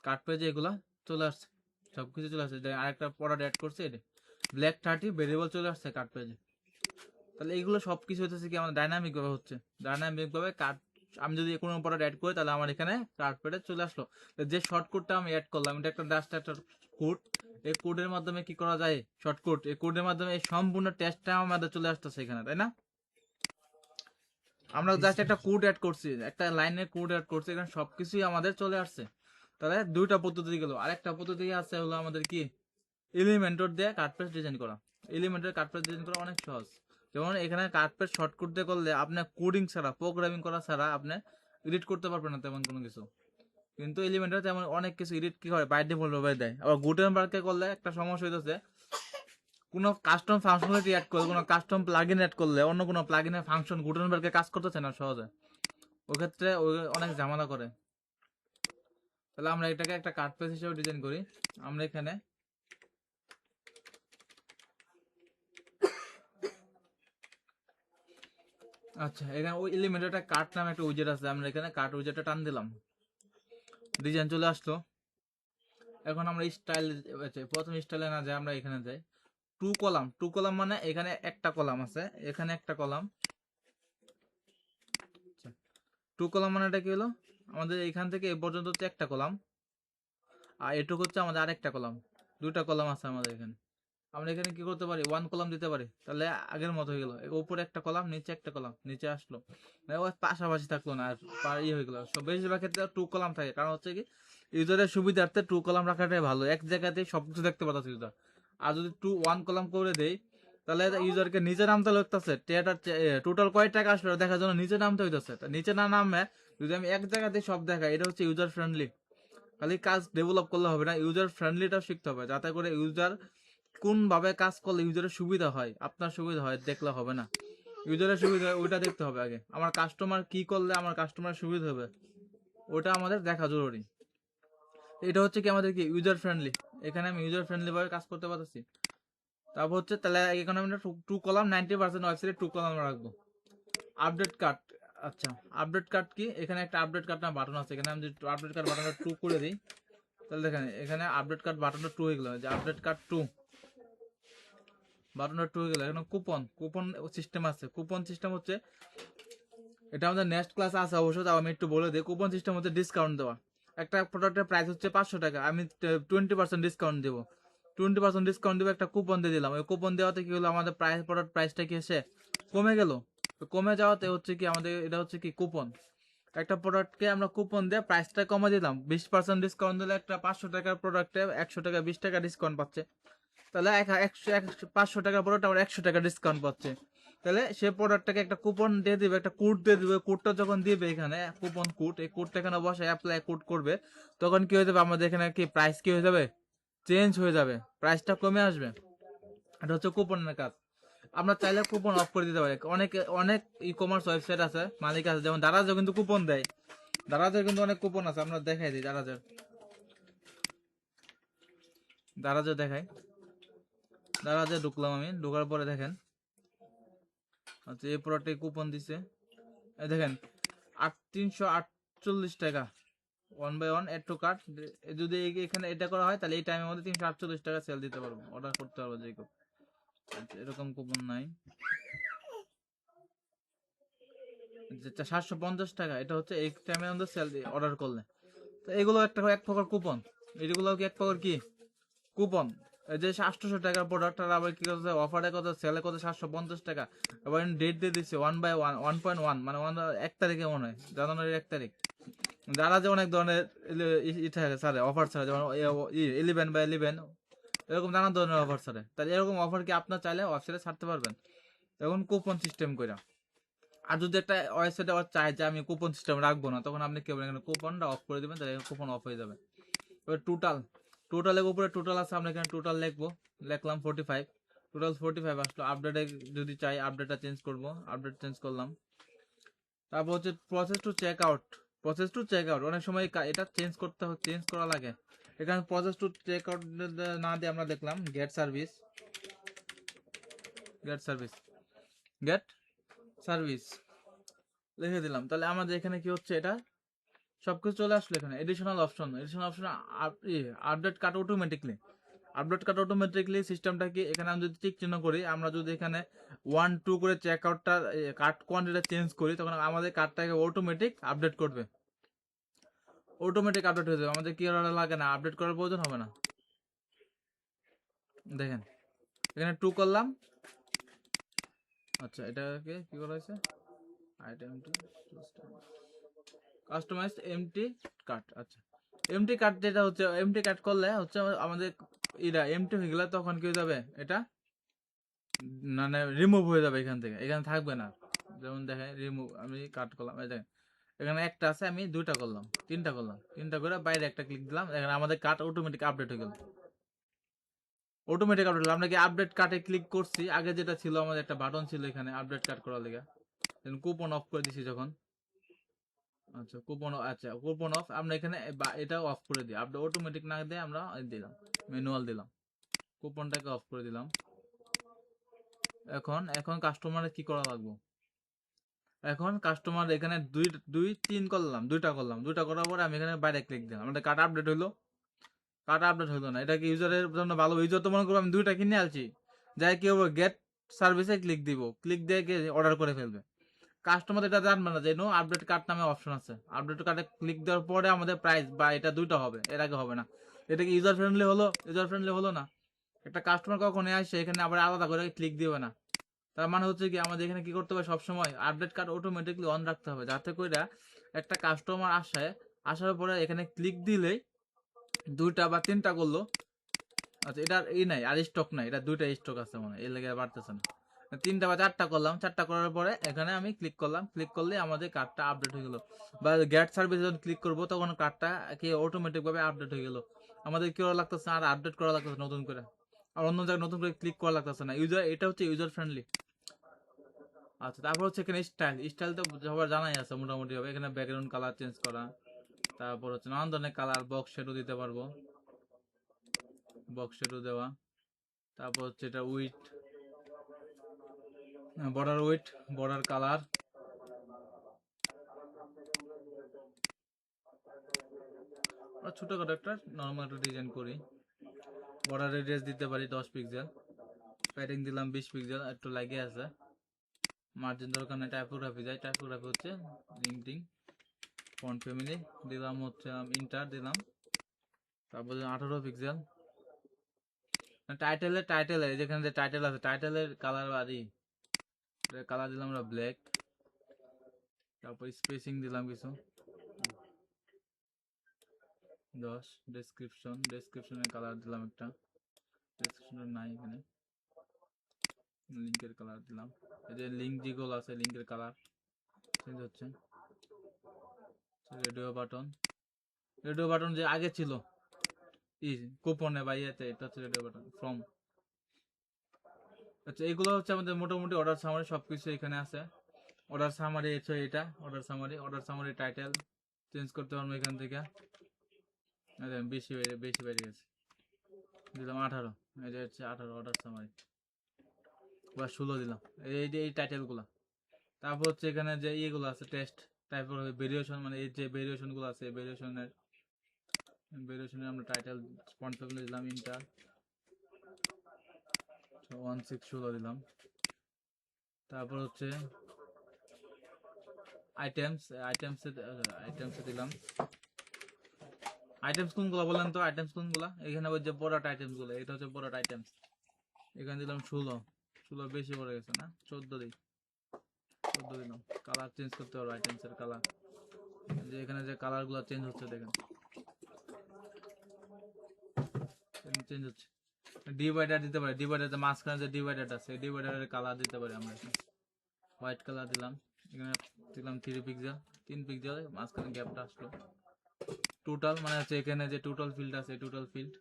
কার্ড পেজে এগুলা চলে আসছে, সবকিছু চলে আসছে। আরেকটা প্রোডাক্ট অ্যাড করছে, এটা ব্ল্যাক 30 ভেরিয়েবল চলে আসছে কার্ড পেজে। তাহলে এগুলো সবকিছু হচ্ছে কি আমাদের ডাইনামিক ভাবে হচ্ছে, ডাইনামিক ভাবে কার্ড। আমি যদি কোনো প্রোডাক্ট অ্যাড করি তাহলে আমার এখানে কার্ড পেজে চলে আসলো। যে শর্টকাটটা আমি অ্যাড করলাম, এটা একটা জাস্ট একটা কোড, এই কোডের মাধ্যমে কি করা যায়? শর্টকাট, এই কোডের মাধ্যমে এই সম্পূর্ণ টেস্টটা আমাদের চলে আসতেছে এখানে, তাই না? আমরা জাস্ট একটা কোড অ্যাড করছি, একটা লাইনের কোড অ্যাড করছি, এখানে সবকিছুই আমাদের চলে আসছে। তাহলে দুইটা পদ্ধতি গেল। আরেকটা পদ্ধতি আছে হলো আমাদের কি এলিমেন্টর দিয়ে কার্ড পেজ ডিজাইন করা। এলিমেন্টর কার্ড পেজ ডিজাইন করা অনেক সহজ। যেমন এখানে কার্ড পেজ শর্টকাট দিয়ে করলে আপনি কোডিং ছাড়া, প্রোগ্রামিং করা ছাড়া আপনি এডিট করতে পারবেন না তেমন কোনো কিছু। কিন্তু এলিমেন্টর তেমন অনেক কিছু এডিট কি হয় বাই ডিফল্ট ভাবে দেয়। আবার গুটেনবার্গে করলে একটা সমস্যা হইতেছে, কোনো কাস্টম ফাংশনালিটি অ্যাড করলে, কোনো কাস্টম প্লাগইন অ্যাড করলে অন্য কোনো প্লাগইনের ফাংশন গুটেনবার্গে কাজ করতেছে না সহজে, ওই ক্ষেত্রে অনেক ঝামেলা করে। তাহলে আমরা এটাকে একটা কার্ড পেজ হিসেবে ডিজাইন করি। আমরা এখানে আচ্ছা, এখানে ওই এলিমেন্টটা কার্ট নামে একটা উইজেট আছে, আমরা এখানে কার্ট উইজেটটা টান দিলাম, ডিজাইন চলে আসলো। এখন আমরা স্টাইল, প্রথম স্টাইলে না যাই আমরা এখানে যাই টু কলাম। টু কলাম মানে এখানে একটা কলাম আছে, এখানে একটা কলাম। টু কলাম মানে এটা কি হলো? আমাদের এখান থেকে এ পর্যন্ত হচ্ছে একটা কলাম, আর এটুকু হচ্ছে আমাদের আরেকটা কলাম। দুইটা কলাম আছে আমাদের এখানে। আমরা এখানে কি করতে পারি? ওয়ান কলাম দিতে পারি, তাহলে আগের মতো হয়ে গেল। উপরে একটা কলাম, নিচে একটা কলাম, নিচে আসলো, মানে ওই পাশাপাশি থাকলো না, আর ইয়ে হয়ে গেল। সব বেশিরভাগ ক্ষেত্রে টু কলাম থাকে, কারণ হচ্ছে কি ইউজারের সুবিধার্থে টু কলাম রাখাটাই ভালো, এক জায়গাতে সবকিছু দেখতে পাচ্ছে ইউজার। আর যদি 1 কলাম করে দেই তাহলে ইউজারকে নিচে নামতে লাগতেছে, টোটাল কয় টাকা আসবে দেখার জন্য নিচে নামতে হইতেছে। নিচে না নামে যদি আমি এক জায়গাতে সব দেখাই, এটা হচ্ছে ইউজার ফ্রেন্ডলি। খালি কাজ ডেভেলপ করলে হবে না, ইউজার ফ্রেন্ডলিটাও শিখতে হবে, যাতে করে ইউজার কোন ভাবে কাজ করলে ইউজারের সুবিধা হয়, আপনার সুবিধা হয় দেখলে হবে না, ইউজারের সুবিধা হয় ওইটা দেখতে হবে আগে। আমার কাস্টমার কি করলে আমার কাস্টমার সুবিধা হবে ওটা আমাদের দেখা জরুরি। এটা হচ্ছে কি আমাদের কি ইউজার ফ্রেন্ডলি, এখানে আমি ইউজার ফ্রেন্ডলি ভাবে কাজ করতে পারতেছি। তারপর হচ্ছে তাহলে এখানে আমরা 2 কলাম 90% ওয়েবসাইটে 2 কলাম রাখবো। আপডেট কার্ড, আচ্ছা আপডেট কার্ড কি, এখানে একটা আপডেট কার্ড না বাটন আছে, এখানে আমি যদি আপডেট কার্ড বাটনটা 2 করে দিই তাহলে দেখেন এখানে আপডেট কার্ড বাটনটা 2 হয়ে গেল, যে আপডেট কার্ড 2 বাটনটা 2 হয়ে গেল। এখানে কুপন সিস্টেম আছে। কুপন সিস্টেম হচ্ছে, এটা আমাদের নেক্সট ক্লাস আছে অবশ্য, তাও আমি একটু বলে দিই। কুপন সিস্টেম হচ্ছে ডিসকাউন্ট দেওয়া। একটা প্রোডাক্টের প্রাইস হচ্ছে 500 টাকা, আমি 20% ডিসকাউন্ট দেবো, 20% ডিসকাউন্ট দেবো, একটা কুপন দিয়ে দিলাম। ওই কুপন দেওয়াতে কি হলো, আমাদের প্রোডাক্ট প্রাইসটা কি এসে কমে গেল। কমে যাওয়াতে হচ্ছে কি আমাদের এটা হচ্ছে কি কুপন, একটা প্রোডাক্টকে আমরা কুপন দিয়ে প্রাইসটা কমে দিলাম। 20% ডিসকাউন্ট দিলে একটা 500 টাকার প্রোডাক্টে 100 টাকা 20 টাকা ডিসকাউন্ট পাচ্ছে, তাহলে 500 টাকার প্রোডাক্ট আমরা 100 টাকা ডিসকাউন্ট পাচ্ছে। তাহলে সে প্রোডাক্টটাকে একটা কুপন দিয়ে দিবে, একটা কোড দিয়ে দিবে। কোডটা যখন দিবে এখানে কুপন কোড, এই কোডটা এখানে বসে অ্যাপ্লাই কোড করবে, তখন কি হয়ে যাবে আমাদের এখানে কি প্রাইস কি হয়ে যাবে, চেঞ্জ হয়ে যাবে, প্রাইসটা কমে আসবে। এটা হচ্ছে কুপনের কাজ। আমরা চাইলে কুপন অফ করে দিতে পারি। অনেক অনেক ই কমার্স ওয়েবসাইট আছে, মালিক আছে, যেমন দারাজও কিন্তু কুপন দেয়, দারাজের কিন্তু অনেক কুপন আছে, আমরা দেখাই দিই। দারাজে দেখাই, দারাজে ঢুকলাম আমি, ঢোকার পরে দেখেন আচ্ছা এই প্রোডাক্টে কুপন দিছে, এই দেখেন 348 টাকা 1/1 এড টু কার্ট। যদি এখানে এটা করা হয় তাহলে এই টাইমের মধ্যে 348 টাকা সেল দিতে পারবো, অর্ডার করতে পারবো যে কেউ। আচ্ছা, এরকম কুপন নাই। 750 টাকা, এটা হচ্ছে এই টাইমের মধ্যে সেল অর্ডার করলে। তো এগুলো একটা এক প্রকার কুপন, এগুলো কি এক প্রকার কি কুপন। এই যে 800 টাকার প্রোডাক্ট আর আবার কি করছে অফারে কত সেলে কত 750 টাকা, আবার ডেট দিয়ে দিচ্ছে 1/1 1.1 মানে 1 তারিখে মনে হয়, জানুয়ারির 1 তারিখ। যারা যে অনেক ধরনের থাকে স্যারে অফার ছাড়ে, যেমন 11/11 এরকম নানান ধরনের অফার ছাড়ে। তাহলে এরকম অফার কি আপনার চাইলে ওয়েবসাইটে ছাড়তে পারবেন, এখন কুপন সিস্টেম করে। আর যদি একটা ওয়েবসাইটে আবার চায় যে আমি কুপন সিস্টেম রাখবো না, তখন আপনি কি করবেন, এখানে কুপনটা অফ করে দিবেন, তাহলে কুপন অফ হয়ে যাবে। এবার টোটালের উপরে টোটাল আছে, আমরা এখানে টোটাল লিখলাম 45, টোটাল 45 আসলো। আপডেটে যদি চাই আপডেটটা চেঞ্জ করবো, আপডেট চেঞ্জ করলাম। তারপর হচ্ছে প্রসেস টু চেক আউট, অনেক সময় এটা চেঞ্জ করা লাগে। এখানে প্রসেস টু চেক আউট না দিয়ে আমরা দেখলাম get service, get service get service লিখে দিলাম। তাহলে আমাদের এখানে কি হচ্ছে, এটা সবকিছু চলে আসলো। এখানে এডিশনাল অপশন আপডেট কাট অটোমেটিকলি সিস্টেমটা কি, এখানে আমি যদি টিক চিহ্ন করি, আমরা যদি এখানে 1-2 করে চেক আউটটা কার্ড কোয়ান্টিটি চেঞ্জ করি, তখন আমাদের কার্ডটাকে অটোমেটিক আপডেট করবে, অটোমেটিক আপডেট হয়ে যাবে, আমাদের কি করা লাগে না, আপডেট করার প্রয়োজন হবে না। দেখেন এখানে 2 করলাম, আচ্ছা এটাকে কি করা হয়েছে, আইটেম কাস্টমাইজ এমটি কার্ড। আচ্ছা এমটি কার্ড যেটা হচ্ছে, এমটি কার্ড করলে হচ্ছে আমাদের এটা এমটি হয়ে গেলে তখন কি হয়ে যাবে, এটা মানে রিমুভ হয়ে যাবে এখান থেকে, এখানে থাকবে না। যেমন দেখেন রিমুভ আমি কাট করলাম, এই দেখেন এখানে একটা আছে, আমি 2টা করলাম, 3টা করলাম, 3টা করে বাইরে একটা ক্লিক দিলাম, এখানে আমাদের কার্ড অটোমেটিক আপডেট হয়ে গেল, অটোমেটিক আপডেট হলো। আমরা কি আপডেট কার্টে ক্লিক করছি, আগে যেটা ছিল আমাদের একটা বাটন ছিল এখানে আপডেট কার্ট করার লেগে, কুপন অফ করে দিছি যখন, আচ্ছা কুপন অফ, আমরা এখানে এটা অফ করে দিই, আপডেট অটোমেটিক না দিয়ে আমরা দিলাম ম্যানুয়াল দিলাম, কুপনটাকে অফ করে দিলাম। এখন কাস্টমারের কি করা লাগবে, এখন কাস্টমার এখানে 2-3 করলাম, 2টা করার পরে আমি এখানে বাইরে ক্লিক দিলাম, আমাদের কার্ড আপডেট হইলো, কার্ড আপডেট হইলো না। এটা কি ইউজারের জন্য ভালো, ইউজার তো মনে করবো আমি 2টা কিনে আলছি, যাই কি হবে গেট সার্ভিসে ক্লিক দিব, ক্লিক দিয়ে অর্ডার করে ফেলবে। কাস্টমার এটা জানবে না যে নো আপডেট কার্ড নামে অপশন আছে, আপডেট কার্ডে ক্লিক দেওয়ার পরে আমাদের প্রাইস বা এটা 2টা হবে, এর আগে হবে না। এটা কি ইউজার ফ্রেন্ডলি হলো না। একটা কাস্টমার কখন আসে এখানে আবার আলাদা করে ক্লিক দিবে না, তার মানে হচ্ছে কি আমাদের এখানে কি করতে হবে, সবসময় আপডেট কার্ড অটোমেটিকলি অন রাখতে হবে, যাতে করে একটা কাস্টমার আসার পরে এখানে ক্লিক দিলেই 2টা বা 3টা করলো, আচ্ছা এটার এই নাই আর স্টক নাই, এটা দুইটা স্টক আছে মনে হয়, এই লেগে বাড়তেছে না। তিনটা বা চারটা করলাম, চারটা করার পরে এখানে আমি ক্লিক করলাম, ক্লিক করলে আমাদের কার্ডটা আপডেট হয়ে গেল। বা গেট সার্ভিস যখন ক্লিক করবো তখন কার্ডটা কি অটোমেটিক ভাবে আপডেট হয়ে গেল। আমাদের কি করা লাগতেছে আর আপডেট করা লাগতেছে নতুন করে, আর অন্য জায়গায় নতুন করে ক্লিক করা লাগতেছে না। ইউজার এটা হচ্ছে ইউজার ফ্রেন্ডলি। আচ্ছা তারপর হচ্ছে এখানে স্টাইল, স্টাইল তো সবার জানাই আছে মোটামুটি হবে। এখানে ব্যাকগ্রাউন্ড কালার চেঞ্জ করা, তারপর হচ্ছে নানান ধরনের কালার, বক্স শেডও দিতে পারবো, বক্স শেডও দেওয়া। তারপর হচ্ছে এটা with, border with, border colour. ছোটখাটো একটা নর্মাল একটা ডিজাইন করি। বর্ডার রেডিয়াস দিতে পারি 10 পিক্সেল, প্যাডিং দিলাম 20 পিক্সেল, একটু লাগিয়ে আছে। মার্জিন দরকার নেই, টাইপোগ্রাফি যায়, টাইপোগ্রাফি হচ্ছে লিঙ্কডিং ফন্ট ফ্যামিলি দিলাম, হচ্ছে ইন্টার দিলাম। তারপর 18 পিক্সেল। টাইটেলের যেখানে যে টাইটেল আছে টাইটেলের কালার বাড়ি, কালার দিলাম আমরা ব্ল্যাক। তারপর স্পেসিং দিলাম কিছু 10। ডেসক্রিপশনের কালার দিলাম একটা, ডেসক্রিপশনের নাই এখানে। লিঙ্কের কালার দিলাম, এই যে লিঙ্ক যেগুলো আছে লিঙ্কের কালার চেঞ্জ হচ্ছে। রেডিও বাটন যে আগে ছিল ই কুপনে বা ইয়েতে, এটা হচ্ছে রেডিও বাটন ফ্রম। আচ্ছা এগুলো হচ্ছে আমাদের মোটামুটি অর্ডার সামারি, সবকিছু এখানে আছে। অর্ডার সামারি হচ্ছে এটা, অর্ডার সামারি টাইটেল চেঞ্জ করতে পারবো এখান থেকে। বেশি বেড়ে গেছে, দিলাম 18। এই যে হচ্ছে 18 অর্ডার সামারি, বা 16 দিলাম। এই যে এই টাইটেলগুলো। তারপর হচ্ছে এখানে যে ইয়েগুলো আছে টেস্ট, তারপর ভেরিয়েশন, মানে এই যে ভেরিয়েশনগুলো আছে ভেরিয়েশনের আমরা টাইটেল ফন্ট ফ্যামিলি দিলাম ইন্টার 16 দিলাম। তারপর হচ্ছে আইটেমসে দিলাম। আইটেমস কোনগুলো বলেন তো, আইটেমস কোনগুলো? এখানে ওই যে প্রোডাক্ট আইটেমস গুলো, এটা হচ্ছে প্রোডাক্ট আইটেমস। এখানে দিলাম 16 বেশি পড়ে গেছে না, 14 দিই, 14 দিলাম। কালার চেঞ্জ করতে পারবো, আইটেমসের কালার, যে এখানে যে কালার গুলো চেঞ্জ হচ্ছে দেখেন, চেঞ্জ হচ্ছে। ডিভাইডার দিতে পারি, ডিভাইডার মাঝখানে যে ডিভাইডার আছে এই ডিভাইডারের কালার দিতে পারি আমরা। হোয়াইট কালার দিলাম, এখানে দিলাম 3 পিক্সেল, 3 পিক্সেল, মাঝখানে গ্যাপটা আসলো। টোটাল মানে হচ্ছে এখানে যে টোটাল ফিল্ড আছে টোটাল ফিল্ড,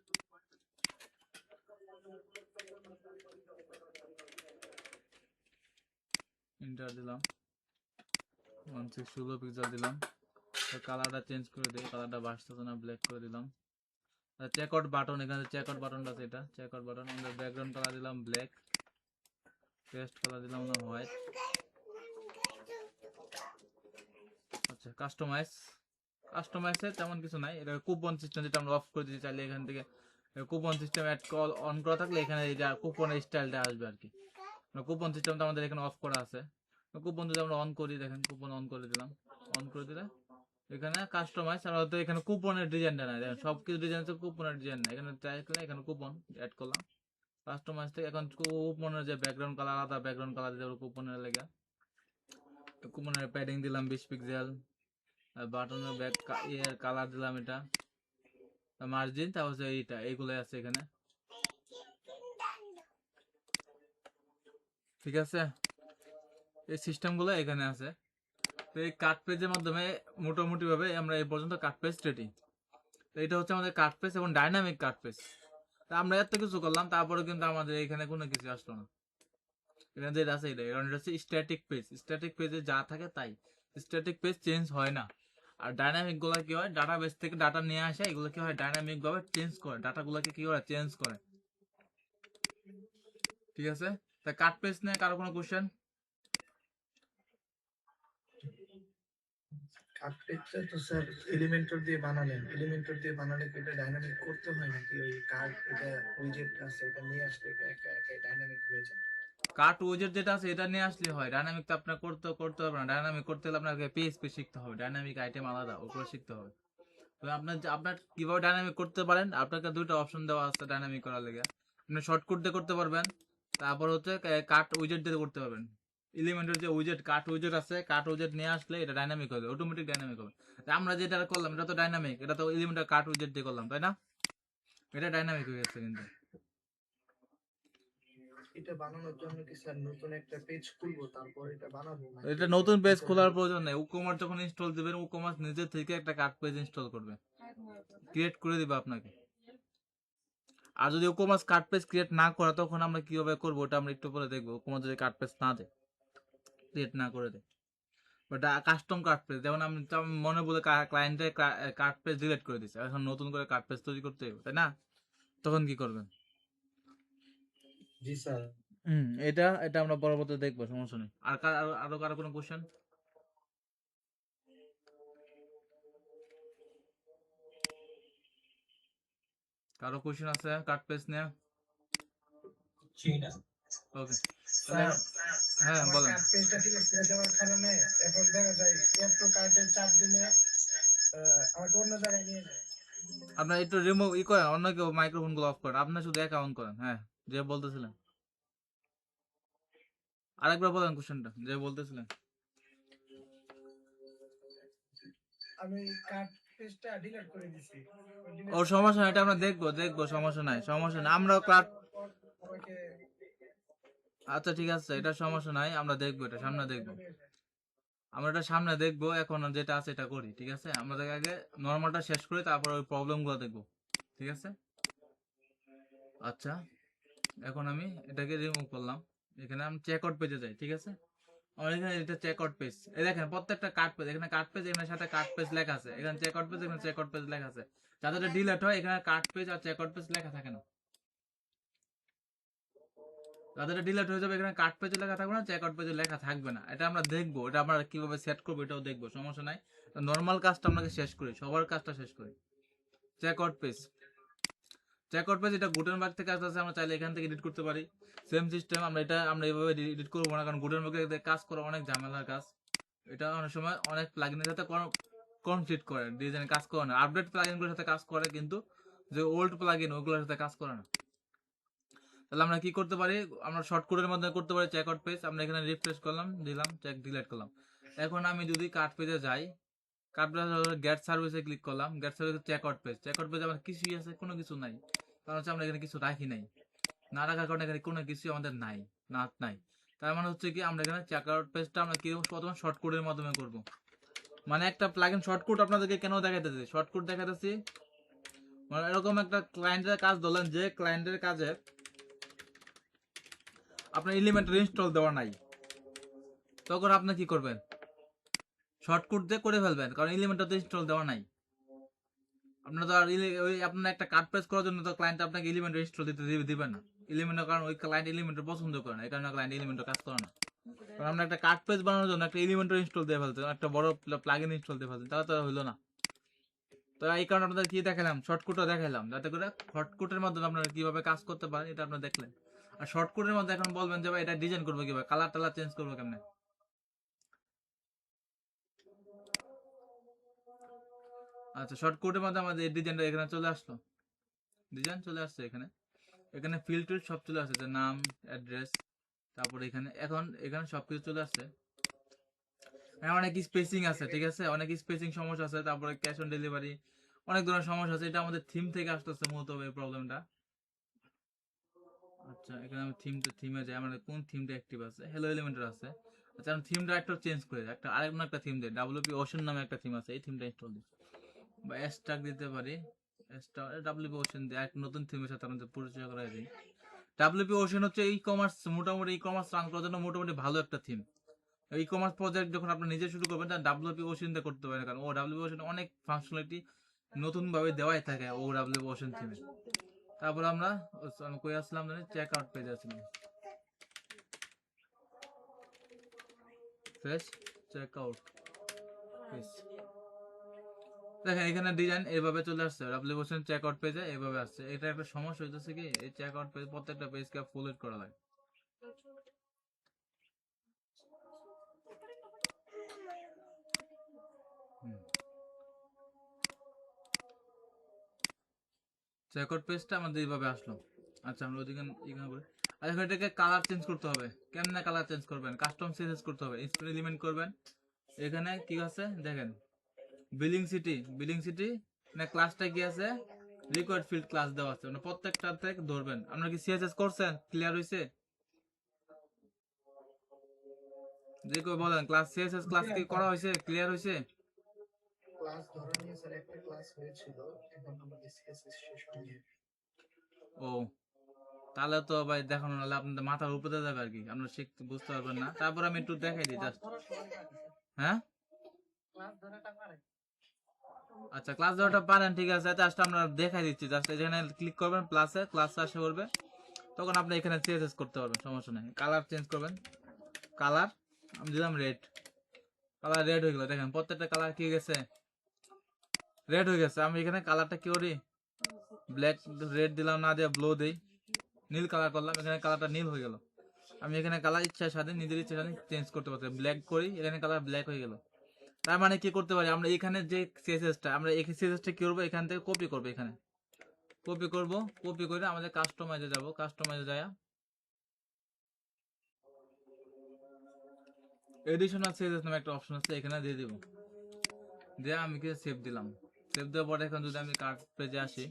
ইন্টার দিলাম 16 পিক্সেল দিলাম। কালারটা চেঞ্জ করে দিই, কালারটা বাসতেছে না, ব্ল্যাক করে দিলাম। চেক আউট বাটন, এখানে চেক আউট বাটনটা আছে, এটা চেক আউট বাটন। আমাদের ব্যাকগ্রাউন্ড কালার দিলাম ব্ল্যাক, টেক্সট কালার দিলাম না হোয়াইট। আচ্ছা কাস্টমাইজে তেমন কিছু নাই, এটা কুপন সিস্টেম যেটা আমরা অফ করে দিতে চাইলে এখান থেকে coupon system add call on করা থাকলে এখানে এই যে কুপনের স্টাইলটা আসবে আর কি। কুপন সিস্টেমটা আমাদের এখানে অফ করা আছে। কুপন যদি আমরা অন করি, দেখেন কুপন অন করে দিলাম, অন করে দিলে এখানে কাস্টমাইজ, আর হয়তো এখানে কুপনের ডিজাইনটা নাই, দেখেন সব কিছু ডিজাইন আছে, কুপনের ডিজাইন নাই। এখানে চাইলে এখানে কুপন অ্যাড করলাম কাস্টমাইজ থেকে। এখন কুপনের যে ব্যাকগ্রাউন্ড কালার, আলাদা ব্যাকগ্রাউন্ড কালার দিতে হবে কুপনের লেগে। কুপনের প্যাডিং দিলাম 20 পিক্সেল, বাটনের ব্যাক এর কালার দিলাম এটা, মার্জিন, তারপর হচ্ছে এইটা, এইগুলো আছে এখানে, ঠিক আছে। এই সিস্টেমগুলো এখানে আছে। তো এই কাট পেজের মাধ্যমে মোটামুটি ভাবে আমরা এই পর্যন্ত কাট পেজ রেডি। তো এটা হচ্ছে আমাদের কাট পেজ এবং ডাইনামিক কাট পেজ। তা আমরা এত কিছু করলাম, তারপরে কিন্তু আমাদের এখানে কোনো কিছু আসলো না। এখানে যেটা আছে এটা, কারণ এটা হচ্ছে স্ট্যাটিক পেজ। স্ট্যাটিক পেজে যা থাকে তাই, স্ট্যাটিক পেজ চেঞ্জ হয় না। আর ডাইনামিক গুলা কি হয়, ডাটা বেস থেকে ডাটা নিয়ে আসে, এগুলো কি হয় ডাইনামিক ভাবে চেঞ্জ করে, ডাটাগুলোকে কি করে চেঞ্জ করে, ঠিক আছে। তা কাট পেজ নিয়ে কারো কোনো কোশ্চেন? কাট পেজটা তো স্যার এলিমেন্টর দিয়ে বানালেন, এলিমেন্টর দিয়ে বানালে কি এটা ডাইনামিক করতে হয় নাকি ওই কার্ড এটা উইজেট আছে এটা নিয়ে আসলে এটা একা একা ডাইনামিক হয়ে যায়? কাট উইজেট যেটা আছে এটা নিয়ে আসলে হয়, ডাইনামিক তো আপনার করতে হবে না। ডাইনামিক করতে হলে আপনাকে পিএইচপি শিখতে হবে, ডাইনামিক আইটেম আলাদা, ওগুলো শিখতে হবে। তো আপনার কিভাবে ডাইনামিক করতে পারেন, আপনাকে দুইটা অপশন দেওয়া আছে ডাইনামিক করার লেগে। আপনি শর্টকাট দিয়ে করতে পারবেন, তারপর হচ্ছে কাট উইজেট দিয়ে করতে পারবেন। এলিমেন্টের যে উইজেট, কাট উইজেট আছে, কাট উইজেট নিয়ে আসলে এটা ডাইনামিক হবে, অটোমেটিক ডাইনামিক হবে। তা আমরা যেটা করলাম এটা তো ডাইনামিক, এটা তো এলিমেন্টের কাট উইজেট দিয়ে করলাম, তাই না? এটা ডাইনামিক হয়ে গেছে কিন্তু। এটা বানানোর জন্য কি স্যার নতুন একটা পেজ খুলবো তারপর এটা বানাবো নাকি এটা নতুন পেজ নতুন খোলার প্রয়োজন নেই, উকমার্স যখন ইনস্টল দিবেন উকমার্স নিজে থেকে একটা কার্ড পেজ ইনস্টল করবে, ক্রিয়েট করে দিবে আপনাকে। আর যদি উকমার্স কার্ড পেজ ক্রিয়েট না করে তখন আমরা কিভাবে করবো ওটা আমরা একটু পরে দেখবো। উকমার্স যদি কার্ড পেজ না দেয়, ক্রিয়েট না করে দেয়, বাট কাস্টম কার্ড পেজ, যেমন আমি তো আমি মনে বলে ক্লায়েন্টের কার্ড পেজ ডিলিট করে দিচ্ছে, এখন নতুন করে কার্ড পেজ তৈরি করতে হবে, তাই না? তখন কি করবেন? জি স্যার। এটা এটা আমরা পরবর্তীতে দেখবো, সমস্যা নেই। আর আরো কারো কোনো কোশ্চেন? কারো কোশ্চেন আছে কার্ড পেজ নিয়ে? ওকে, তাহলে হ্যাঁ আমার বলেন। কার্ড পেজটা ডিলিট করে দেওয়ার কারণে এখন দেখা যায় একটু কার্ডে চাপ দিলে আমাকে অন্য জায়গায় নিয়ে যায়। আপনার একটু রিমুভ করেন, অন্য কেউ মাইক্রোফোন গুলো অফ করেন, আপনি শুধু একা অন করেন। হ্যাঁ, যে বলতেছিলেন আরেকবার বলেন কোশ্চেনটা, যে বলতেছিলেন। আমি কার্ড পেজটা ডিলিট করে দিছি। ওর সমস্যা নাই, এটা আমরা দেখবো, সমস্যা নাই, আমরাও ক্লাস। আমাকে আচ্ছা ঠিক আছে, এটা সমস্যা নাই, আমরা দেখবো, এটা সামনে দেখবো, আমরা এটা সামনে দেখবো। এখন যেটা আছে এটা করি, ঠিক আছে? আমাদের আগে নর্মালটা শেষ করি, তারপর ওই প্রবলেম গুলো দেখবো, ঠিক আছে? আচ্ছা, এখন আমি এটাকে রিমুভ করলাম, এখানে আমি চেক আউট পেজে যাই, ঠিক আছে? আমার এখানে এটা চেক আউট পেজ, এই দেখেন প্রত্যেকটা কার্ড পেজ, এখানে কার্ড পেজ, এখানে সাথে কার্ড পেজ লেখা আছে, এখানে চেক আউট পেজ, এখানে চেক আউট পেজ লেখা আছে। যাদের ডিলেট হয় এখানে কার্ড পেজ আর চেক আউট পেজ লেখা থাকে না, যাদের ডিলেট হয়ে যাবে এখানে কার্ড পেজে লেখা থাকবে না, চেক আউট পেজে লেখা থাকবে না। এটা আমরা দেখবো, এটা আমরা কিভাবে সেট করবো এটাও দেখবো, সমস্যা নাই। নর্মাল কাজটা আমরা শেষ করি, সবার কাজটা শেষ করি। চেক আউট পেজ, এটা গুটেনবার্গ থেকে আসতেছে, আমরা চাইলে এখান থেকে এডিট করতে পারি। সেম সিস্টেম, আমরা এইভাবে এডিট করবো না, কারণ গুটেনবার্গে কাজ করা অনেক ঝামেলার কাজ। এটা অনেক সময় অনেক প্লাগইনের সাথে কনফ্লিক্ট করে, ডিজাইন কাজ করে না। আপডেট প্লাগইনগুলোর সাথে কাজ করে, কিন্তু যে ওল্ড প্লাগইন ওগুলোর সাথে কাজ করে না। তাহলে আমরা কি করতে পারি, আমরা শর্টকাটের মধ্যে করতে পারি চেক আউট পেজ। আমরা এখানে রিফ্রেশ করলাম, দিলাম চেক, ডিলিট করলাম। এখন আমি যদি কার্ড পেজে যাই, কার্ড পেজে গেট সার্ভিসে ক্লিক করলাম, গেট সার্ভিসে চেক আউট পেজ আমার কিছুই আছে, কোনো কিছু নাই, কারণ হচ্ছে আমরা এখানে কিছু রাখি নাই। না রাখার কারণে এখানে কোনো কিছু আমাদের নাই। তার মানে হচ্ছে কি, আমরা এখানে চেক আউট পেজটা আমরা কিরকম প্রথমে শর্টকাটের মাধ্যমে করব। মানে একটা প্লাগইন শর্টকাট আপনাদেরকে কেন দেখাইতেছি, শর্টকাট দেখাইতেছি, মানে এরকম একটা ক্লায়েন্টের কাজ ধরলেন, যে ক্লায়েন্টের কাজে আপনার এলিমেন্টর ইনস্টল দেওয়া নাই, তখন আপনি কি করবেন? শর্টকাট দিয়ে করে ফেলবেন, কারণ এলিমেন্টর তো ইনস্টল দেওয়া নাই। আপনার তো আর ওই আপনার একটা কার্ড প্রেস করার জন্য তো ক্লায়েন্ট আপনাকে এলিমেন্টর ইনস্টল দিবেন না এলিমেন্টর, কারণ ওই ক্লায়েন্ট এলিমেন্টর পছন্দ করে না, এই কারণে ক্লায়েন্ট এলিমেন্টর কাজ করে না। কারণ আমরা একটা কার্ড পেজ বানানোর জন্য একটা এলিমেন্টর ইনস্টল দিয়ে ফেলতে, একটা বড় প্লাগইন ইনস্টল দিয়ে ফেলতে, তাহলে তো হলো না। তো এই কারণে আপনাদের কি দেখালাম, শর্টকাটও দেখালাম, যাতে করে শর্টকাটের মাধ্যমে আপনারা কিভাবে কাজ করতে পারেন এটা আপনারা দেখলেন। আর শর্টকাটের মধ্যে এখন বলবেন যে ভাই এটা ডিজাইন করবো কিভাবে, কালার টালার চেঞ্জ করবো কেমনে। আচ্ছা, শর্টকাটের মধ্যে আমাদের এই ডিজাইনটা এখানে চলে আসলো, ডিজাইন চলে আসছে এখানে, এখানে ফিল্ড সব চলে আসছে, যে নাম, অ্যাড্রেস, তারপরে এখানে সবকিছু চলে আসছে। অনেক স্পেসিং আছে, ঠিক আছে, অনেক স্পেসিং সমস্যা আছে, তারপরে ক্যাশ অন ডেলিভারি, অনেক ধরনের সমস্যা আছে। এটা আমাদের থিম থেকে আসতেছে মূলত এই প্রবলেমটা। আচ্ছা, এখানে আমি থিমে যাই, আমাদের কোন থিমটা অ্যাক্টিভ আছে, হ্যালো এলিমেন্টার আছে। আচ্ছা, আমি থিমটা একটা চেঞ্জ করে আরেকটা থিম দিই, ডাব্লিউপি ওশন নামে একটা থিম আছে, এই থিমটা ইনস্টল দিই, বা এসটাক দিতে পারি। ডাব্লিউপি ওশন দিয়ে এক নতুন থিমের সাথে আমাদের পরিচয় করাই দিই। ডাব্লিউপি ওশন হচ্ছে মোটামুটি ই কমার্স রান করার জন্য মোটামুটি ভালো একটা থিম। ই কমার্স প্রজেক্ট যখন আপনি নিজে শুরু করবেন, তাহলে ডাব্লিউপি ওশন দিয়ে করতে পারেন, কারণ ডাব্লিউপি ওশন অনেক ফাংশনালিটি নতুন ভাবে দেওয়াই থাকে ডাব্লিউপি ওশন থিমে। তারপর আমি কই আসলাম জানি, চেক আউট পেজ আসলাম, ফ্রেশ চেক আউট পেজ। দেখেন এখানে ডিজাইন এইভাবে চলে আসছে, ডাব্লিউপি ওশন চেক আউট পেজে এইভাবে আসছে। এটা একটা সমস্যা হইতেছে কি, এই চেক আউট পেজ প্রত্যেকটা পেজকে ফুল এড করা লাগে। চেকআউট পেজটা আমাদের এইভাবে আসলো। আচ্ছা, আমরা ওদিকে এখানে বলি। আর এখন এটাকে কালার চেঞ্জ করতে হবে। কেমনে কালার চেঞ্জ করবেন? কাস্টম সিরিজ করতে হবে, স্প্রে এলিমেন্ট করবেন। এখানে কি আছে দেখেন, বিলিং সিটি না, ক্লাসটা কি আছে, রিকোয়ার্ড ফিল্ড ক্লাস দেওয়া আছে, মানে প্রত্যেকটা থেকে ধরবেন। আপনারা কি সিএসএস করছেন? ক্লিয়ার হইছে? যে কেউ বলেন ক্লাস সিএসএস ক্লাস কি করা হয়েছে, ক্লিয়ার হয়েছে? ক্লাস ধরা নিয়ে স্যার একটা ক্লাস হয়েছিল, এখন আমাদের সিএসএস শেষ হয়নি। ও, তাহলে তো ভাই দেখানো নাহলে আপনাদের মাথার উপরে যাবে আর কি, আপনারা শিখতে বুঝতে পারবেন না। তারপর আমি একটু দেখাই দিই জাস্ট। ধরা সবাই পারে স্যার। হ্যাঁ, ক্লাস ধরাটা পারে। আচ্ছা ক্লাস দেওয়াটা পারেন, ঠিক আছে। জাস্ট আমরা দেখাই দিচ্ছি, জাস্ট এখানে ক্লিক করবেন প্লাসে, ক্লাস আসে করবে, তখন আপনি এখানে সিএসএস করতে পারবেন, সমস্যা নেই। কালার চেঞ্জ করবেন, কালার আমি দিলাম রেড, কালার রেড হয়ে গেল। দেখেন প্রত্যেকটা কালার কি গেছে, রেড হয়ে গেছে। আমি এখানে কালারটা কি করি, ব্ল্যাক রেড দিলাম না, দিয়ে ব্লু দিই, নীল কালার করলাম, এখানে কালারটা নীল হয়ে গেল। আমি এখানে কালার ইচ্ছার সাথে নিজের ইচ্ছার সাথে চেঞ্জ করতে পারছি। ব্ল্যাক করি, এখানে কালার ব্ল্যাক হয়ে গেল। তার মানে কি করতে পারি আমরা, এখানে যে সিএসএসটা আমরা এই সিএসএসটা কি করবো, এখান থেকে কপি করবো, এখানে কপি করব, কপি করে আমাদের কাস্টমাইজে যাব, কাস্টমাইজে যায় এডিশনাল সিএসএস নামে একটা অপশন আছে, এখানে দিয়ে দিব, দিয়ে আমি কি সেভ দিলাম। সেভ দেওয়ার পরে এখন যদি আমি কার্ড পেজে আসি,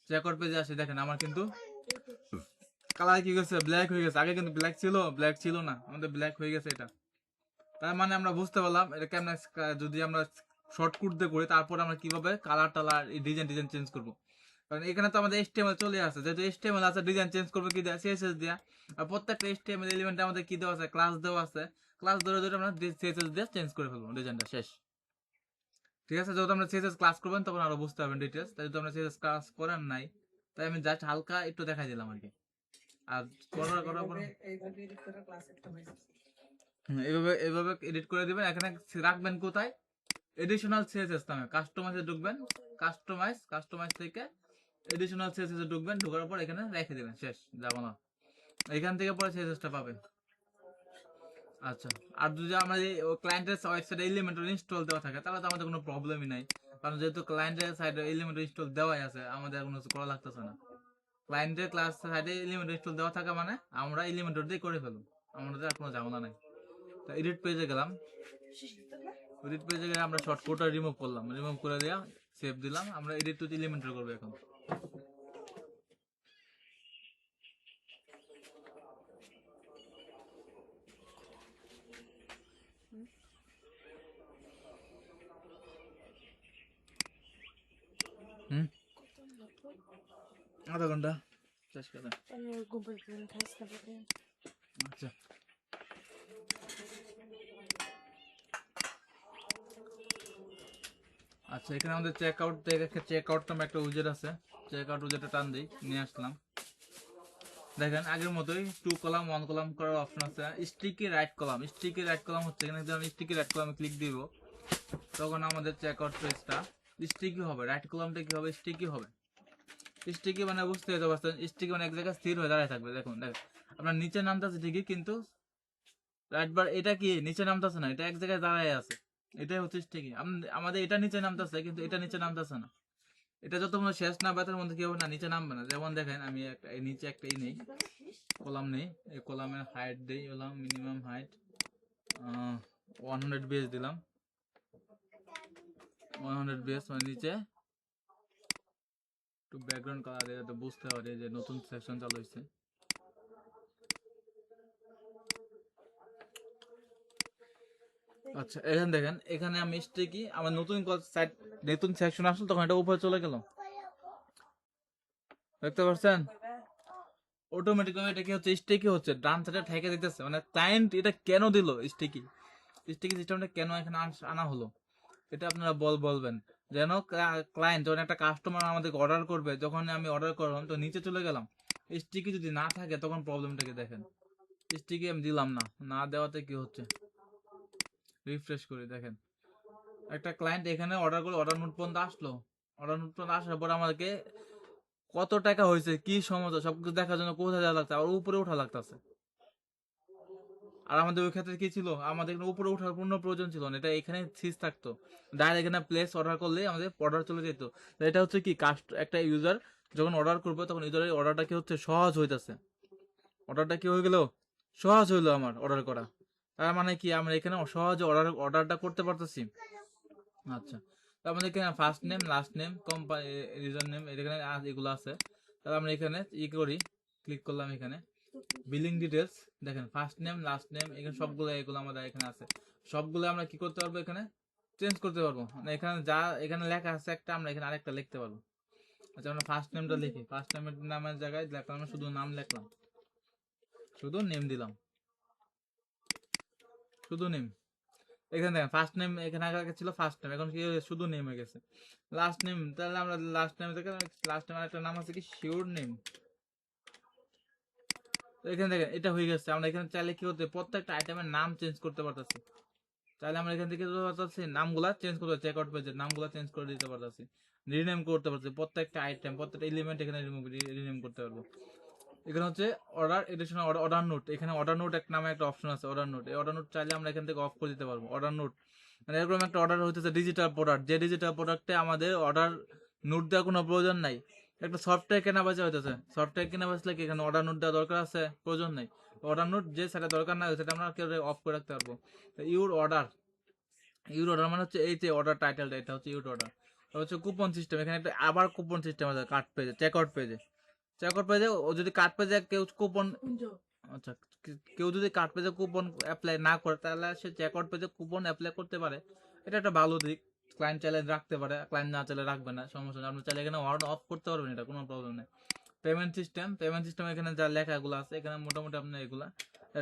চেকআউট পেজে আসি, দেখেন আমার কিন্তু কালার কি গেছে, ব্ল্যাক হয়ে গেছে। আগে কিন্তু ব্ল্যাক ছিল, ব্ল্যাক ছিল না, আমাদের ব্ল্যাক হয়ে গেছে এটা। তার মানে আমরা বুঝতে পারলাম এটা কেমন, যদি আমরা শর্টকাট দিয়ে করি তারপর আমরা কিভাবে কালার টালার ডিজাইন ডিজাইন চেঞ্জ করব। কারণ এখানে তো আমাদের HTML চলে আসে, যেহেতু HTML আছে, ডিজাইন চেঞ্জ করবো কি দেয়া, CSS দেয়া। আর প্রত্যেকটা HTML এলিমেন্টে আমাদের কি দেওয়া আছে, ক্লাস দেওয়া আছে, ক্লাস ধরে ধরে আমরা CSS দিয়ে চেঞ্জ করে ফেলবো, ডিজাইনটা শেষ। ঠিক আছে, যখন আমরা CSS ক্লাস করবেন তখন আরো বুঝতে পারবেন ডিটেলস। তাই যদি আমরা CSS ক্লাস করেন নাই, তাই আমি জাস্ট হালকা একটু দেখাই দিলাম আর কি। আর করার পর এইভাবে এডিট করা ক্লাস একটা হয়েছে। এইভাবে এইভাবে এডিট করে দিবেন। এখানে রাখবেন কোথায়, এডিশনাল সিএসএস নামে কাস্টমাইজে ঢুকবেন, কাস্টমাইজ থেকে এডিশনাল সিএসএস এ ঢুকবেন, ঢোকার পর এখানে রেখে দিবেন, শেষ, যাব না। এখান থেকে পরে সিএসএসটা পাবেন। আচ্ছা, আর যদি আমরা এই ক্লায়েন্টের ওয়েবসাইটে এলিমেন্টর ইনস্টল দেওয়া থাকে তাহলে তো আমাদের কোনো প্রবলেমই নাই, কারণ যেহেতু ক্লায়েন্টের সাইডে এলিমেন্টর ইনস্টল দেওয়াই আছে, আমাদের কোনো কিছু করা লাগতেছে না। ক্লায়েন্টের ক্লাস সাইডে এলিমেন্টর ইনস্টল দেওয়া থাকে মানে আমরা এলিমেন্টর দিয়ে করে ফেলবো, আমাদের আর কোনো ঝামেলা নাই। তো এডিট পেজে গেলাম, এডিট পেজে গিয়ে আমরা শর্টকাটটা রিমুভ করলাম, রিমুভ করে দেওয়া, সেভ দিলাম। আমরা এডিট টু এলিমেন্টর করবো এখন। হুম, আধা ঘন্টা শেষ করে। আচ্ছা, আচ্ছা এখানে আমাদের চেকআউট থেকে চেকআউট নামে একটা উইজেট আছে, চেকআউট উইজেটটা টান দিই, নিয়ে আসলাম। দেখেন আগের মতোই 2 কলাম 1 কলাম করার অপশন আছে। Sticky right column, sticky right column হচ্ছে এখানে যদি আমি স্টিকি রাইট কলামে ক্লিক দিব তখন আমাদের চেকআউট পেজটা স্টিকি হবে। রাইট কলামটা কি হবে, স্টিকি হবে। স্টিকি মানে বুঝতে পারছেন, স্টিকি মানে এক জায়গায় স্থির হয়ে দাঁড়ায় থাকবে। দেখুন দেখেন আপনার নিচে নামতেছে ঠিকই, কিন্তু রাইট বার এটা কি নিচে নামতেছে না, এটা এক জায়গায় দাঁড়ায় আছে, এটাই হচ্ছে স্টিকি। আমাদের এটা নিচে নামতেছে কিন্তু এটা নিচে নামতেছে না। এটা যত শেষ না ব্যথার মধ্যে কি হবে না, নিচে নামবে না। যেমন দেখেন আমি এই নিচে একটা নেই, কলাম নেই, এই কলামের হাইট দেই হলাম মিনিমাম হাইট 100 বেস দিলাম, 100 বেস মানে নিচে একটু ব্যাকগ্রাউন্ড কালার দিয়ে যাতে বুঝতে পারে যে নতুন সেকশন চালু হয়েছে। আচ্ছা এখানে দেখেন, এখানে আমি স্টিকি আমার নতুন সাইট, নতুন সেকশন আসলো তখন এটা উপরে চলে গেল, দেখতে পাচ্ছেন অটোমেটিকভাবে। এটা কি হচ্ছে, স্টিকি হচ্ছে, ডান সাইডে ঠেকে দিতেছে। মানে ক্লায়েন্ট এটা কেন দিল, স্টিকি স্টিকি সিস্টেমটা কেন এখানে আনা হলো, এটা আপনারা বলবেন। যেন ক্লায়েন্ট যখন একটা কাস্টমার আমাদেরকে অর্ডার করবে, যখন আমি অর্ডার করলাম তো নিচে চলে গেলাম, স্টিকি যদি না থাকে তখন প্রবলেমটাকে দেখেন। স্টিকি আমি দিলাম না, না দেওয়াতে কি হচ্ছে, রিফ্রেশ করে দেখেন একটা ক্লায়েন্ট এখানে অর্ডার করে অর্ডার নোট পর্যন্ত আসলো, অর্ডার নোট পর্যন্ত আসার পর আমাদেরকে কত টাকা হয়েছে, কি সমস্যা সবকিছু দেখার জন্য কোথায় যাওয়া লাগছে, আর উপরে ওঠা লাগতেছে। আর আমাদের ওই ক্ষেত্রে কি ছিল, আমাদের এখানে উপরে ওঠার কোনো প্রয়োজন ছিল না, এটা এখানে সিজ থাকতো, ডাইরেক্ট এখানে প্লেস অর্ডার করলে আমাদের অর্ডার চলে যেত। তো এটা হচ্ছে কি একটা ইউজার যখন অর্ডার করবে তখন ইউজারের অর্ডারটা কি হচ্ছে, সহজ হইতাছে। অর্ডারটা কি হয়ে গেল, সহজ হইলো আমার অর্ডার করা। তার মানে কি আমরা এখানে সহজে অর্ডারটা করতে পারতেছি। আচ্ছা, তো আমাদের এখানে first name, last name, company, user name, এখানে এগুলো আছে। তাহলে আমরা এখানে করি, ক্লিক করলাম এখানে, বিলিং ডিটেলস দেখেন, ফার্স্ট নেম লাস্ট নেম এখানে সবগুলো, এগুলো আমাদের এখানে আছে। সবগুলো আমরা কি করতে পারবো, এখানে চেঞ্জ করতে পারবো। মানে এখানে যা এখানে লেখা আছে একটা, আমরা এখানে আরেকটা লিখতে পারবো। আচ্ছা আমরা ফার্স্ট নেমটা লিখি, ফার্স্ট নামের জায়গায় লিখলাম, আমরা শুধু নাম লিখলাম, শুধু নেম দিলাম, শুধু নেম। এখানে দেখেন ফার্স্ট নেম এখানে আগে ছিল ফার্স্ট নেম, এখন কি শুধু নেম হয়ে গেছে। লাস্ট নেম, তাহলে আমরা লাস্ট নেম থেকে লাস্ট নেম একটা নাম আছে কি শিওর নেম। তো এখানে দেখেন এটা হয়ে গেছে। আমরা এখানে চাইলে কি করতে, প্রত্যেকটা আইটেমের নাম চেঞ্জ করতে পারতেছি। তাহলে আমরা এখান থেকে পারতেছি নামগুলা চেঞ্জ করতে, চেক আউট পেজের নামগুলা চেঞ্জ করে দিতে পারতেছি, রিনেম করতে পারছি। প্রত্যেকটা আইটেম, প্রত্যেকটা এলিমেন্ট এখানে রিনেম করতে পারবো। এখানে হচ্ছে অর্ডার এডিশন, অর্ডার নোট, এখানে অর্ডার নোট এক নামে একটা অপশন আছে, অর্ডার নোট। এই অর্ডার নোট চাইলে আমরা এখান থেকে অফ করে দিতে পারবো। অর্ডার নোট মানে এরকম একটা অর্ডার হইতেছে ডিজিটাল প্রোডাক্ট, যে ডিজিটাল প্রোডাক্টে আমাদের অর্ডার নোট দেওয়ার কোনো প্রয়োজন নাই। একটা সফটওয়্যার কেনা বেচা হইতেছে, সফটওয়্যার কেনা বেচলে কি এখানে অর্ডার নোট দেওয়া দরকার আছে? প্রয়োজন নেই। অর্ডার নোট যে সেটা দরকার না, সেটা আমরা কেউ অফ করে রাখতে পারবো। ইউর অর্ডার, ইউর অর্ডার মানে হচ্ছে এই যে অর্ডার টাইটেলটা, এটা হচ্ছে ইউর অর্ডার। হচ্ছে কুপন সিস্টেম, এখানে একটা আবার কুপন সিস্টেম আছে কার্ড পেজে, চেকআউট পেজে। চেকআউট পেজে ও যদি কার্ড পেজে কেউ কুপন, আচ্ছা কেউ যদি কার্ড পেজে কুপন অ্যাপ্লাই না করে, তাহলে সে চেকআউট পেজে কুপন অ্যাপ্লাই করতে পারে। এটা একটা ভালো দিক। ক্লায়েন্ট চাইলে রাখতে পারে, ক্লায়েন্ট না চাইলে রাখবে না, সমস্যা নেই। আপনি চাইলে এখানে অন অফ করতে পারবেন, এটা কোনো প্রবলেম নেই। পেমেন্ট সিস্টেম, পেমেন্ট সিস্টেম এখানে যা লেখাগুলো আছে, এখানে মোটামুটি আপনি এগুলা